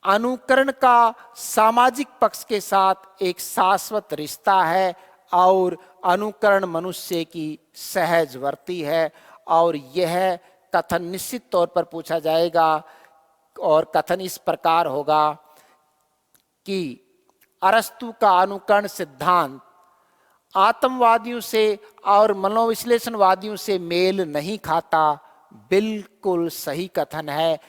अनुकरण का सामाजिक पक्ष के साथ एक शाश्वत रिश्ता है, और अनुकरण मनुष्य की सहज वर्ती है। और यह कथन निश्चित तौर पर पूछा जाएगा, और कथन इस प्रकार होगा कि अरस्तु का अनुकरण सिद्धांत आत्मवादियों से और मनोविश्लेषणवादियों से मेल नहीं खाता। बिल्कुल सही कथन है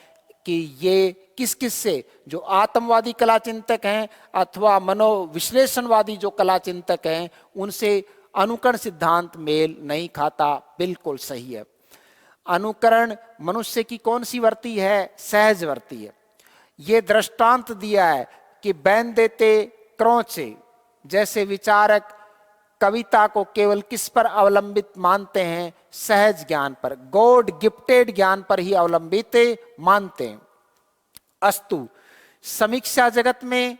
कि ये किस किस से, जो आत्मवादी कला चिंतक हैं अथवा मनोविश्लेषणवादी जो कला चिंतक हैं, उनसे अनुकरण सिद्धांत मेल नहीं खाता। बिल्कुल सही है। अनुकरण मनुष्य की कौन सी वर्ती है, सहज वर्ती है। ये दृष्टांत दिया है कि बेनेदेत्तो क्रोचे जैसे विचारक कविता को केवल किस पर अवलंबित मानते हैं, सहज ज्ञान पर, गॉड गिफ्टेड ज्ञान पर ही अवलंबित मानते हैं। अस्तु समीक्षा जगत में,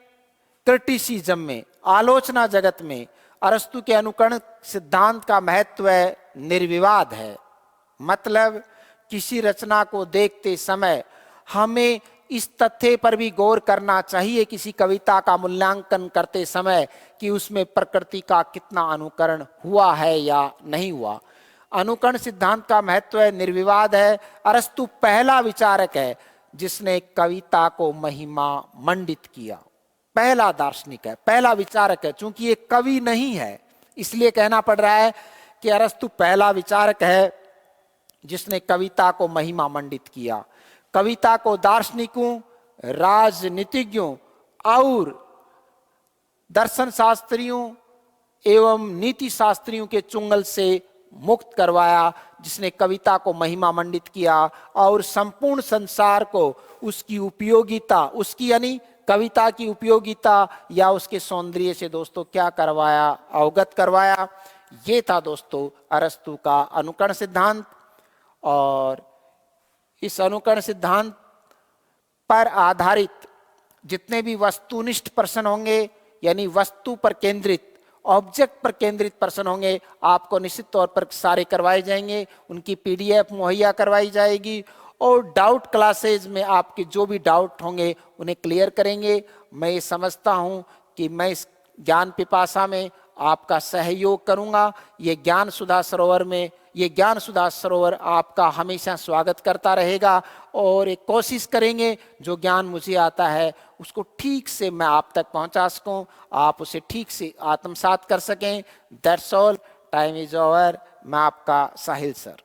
क्रिटिसिज्म में, आलोचना जगत में अरस्तु के अनुकरण सिद्धांत का महत्व निर्विवाद है। मतलब किसी रचना को देखते समय हमें इस तथ्य पर भी गौर करना चाहिए, किसी कविता का मूल्यांकन करते समय, कि उसमें प्रकृति का कितना अनुकरण हुआ है या नहीं हुआ। अनुकरण सिद्धांत का महत्व निर्विवाद है। अरस्तु पहला विचारक है जिसने कविता को महिमा मंडित किया, पहला दार्शनिक है, पहला विचारक है। चूंकि ये कवि नहीं है इसलिए कहना पड़ रहा है कि अरस्तु पहला विचारक है जिसने कविता को महिमा मंडित किया। कविता को दार्शनिकों, राजनीतिज्ञों और दर्शन शास्त्रियों एवं नीति शास्त्रियों के चुंगल से मुक्त करवाया, जिसने कविता को महिमा मंडित किया और संपूर्ण संसार को उसकी उपयोगिता, उसकी यानी कविता की उपयोगिता या उसके सौंदर्य से दोस्तों क्या करवाया, अवगत करवाया। ये था दोस्तों अरस्तु का अनुकरण सिद्धांत। और इस अनुकरण सिद्धांत पर आधारित जितने भी वस्तुनिष्ठ प्रश्न होंगे, यानी वस्तु पर केंद्रित, ऑब्जेक्ट पर केंद्रित प्रश्न होंगे, आपको निश्चित तौर पर सारे करवाए जाएंगे। उनकी पीडीएफ मुहैया करवाई जाएगी और डाउट क्लासेज में आपके जो भी डाउट होंगे उन्हें क्लियर करेंगे। मैं ये समझता हूँ कि मैं इस ज्ञान पिपासा में आपका सहयोग करूँगा। ये ज्ञान सुधा सरोवर में, ये ज्ञान सुधा सरोवर आपका हमेशा स्वागत करता रहेगा और एक कोशिश करेंगे जो ज्ञान मुझे आता है उसको ठीक से मैं आप तक पहुंचा सकूं, आप उसे ठीक से आत्मसात कर सकें। That's all, time is over. मैं आपका साहिल सर।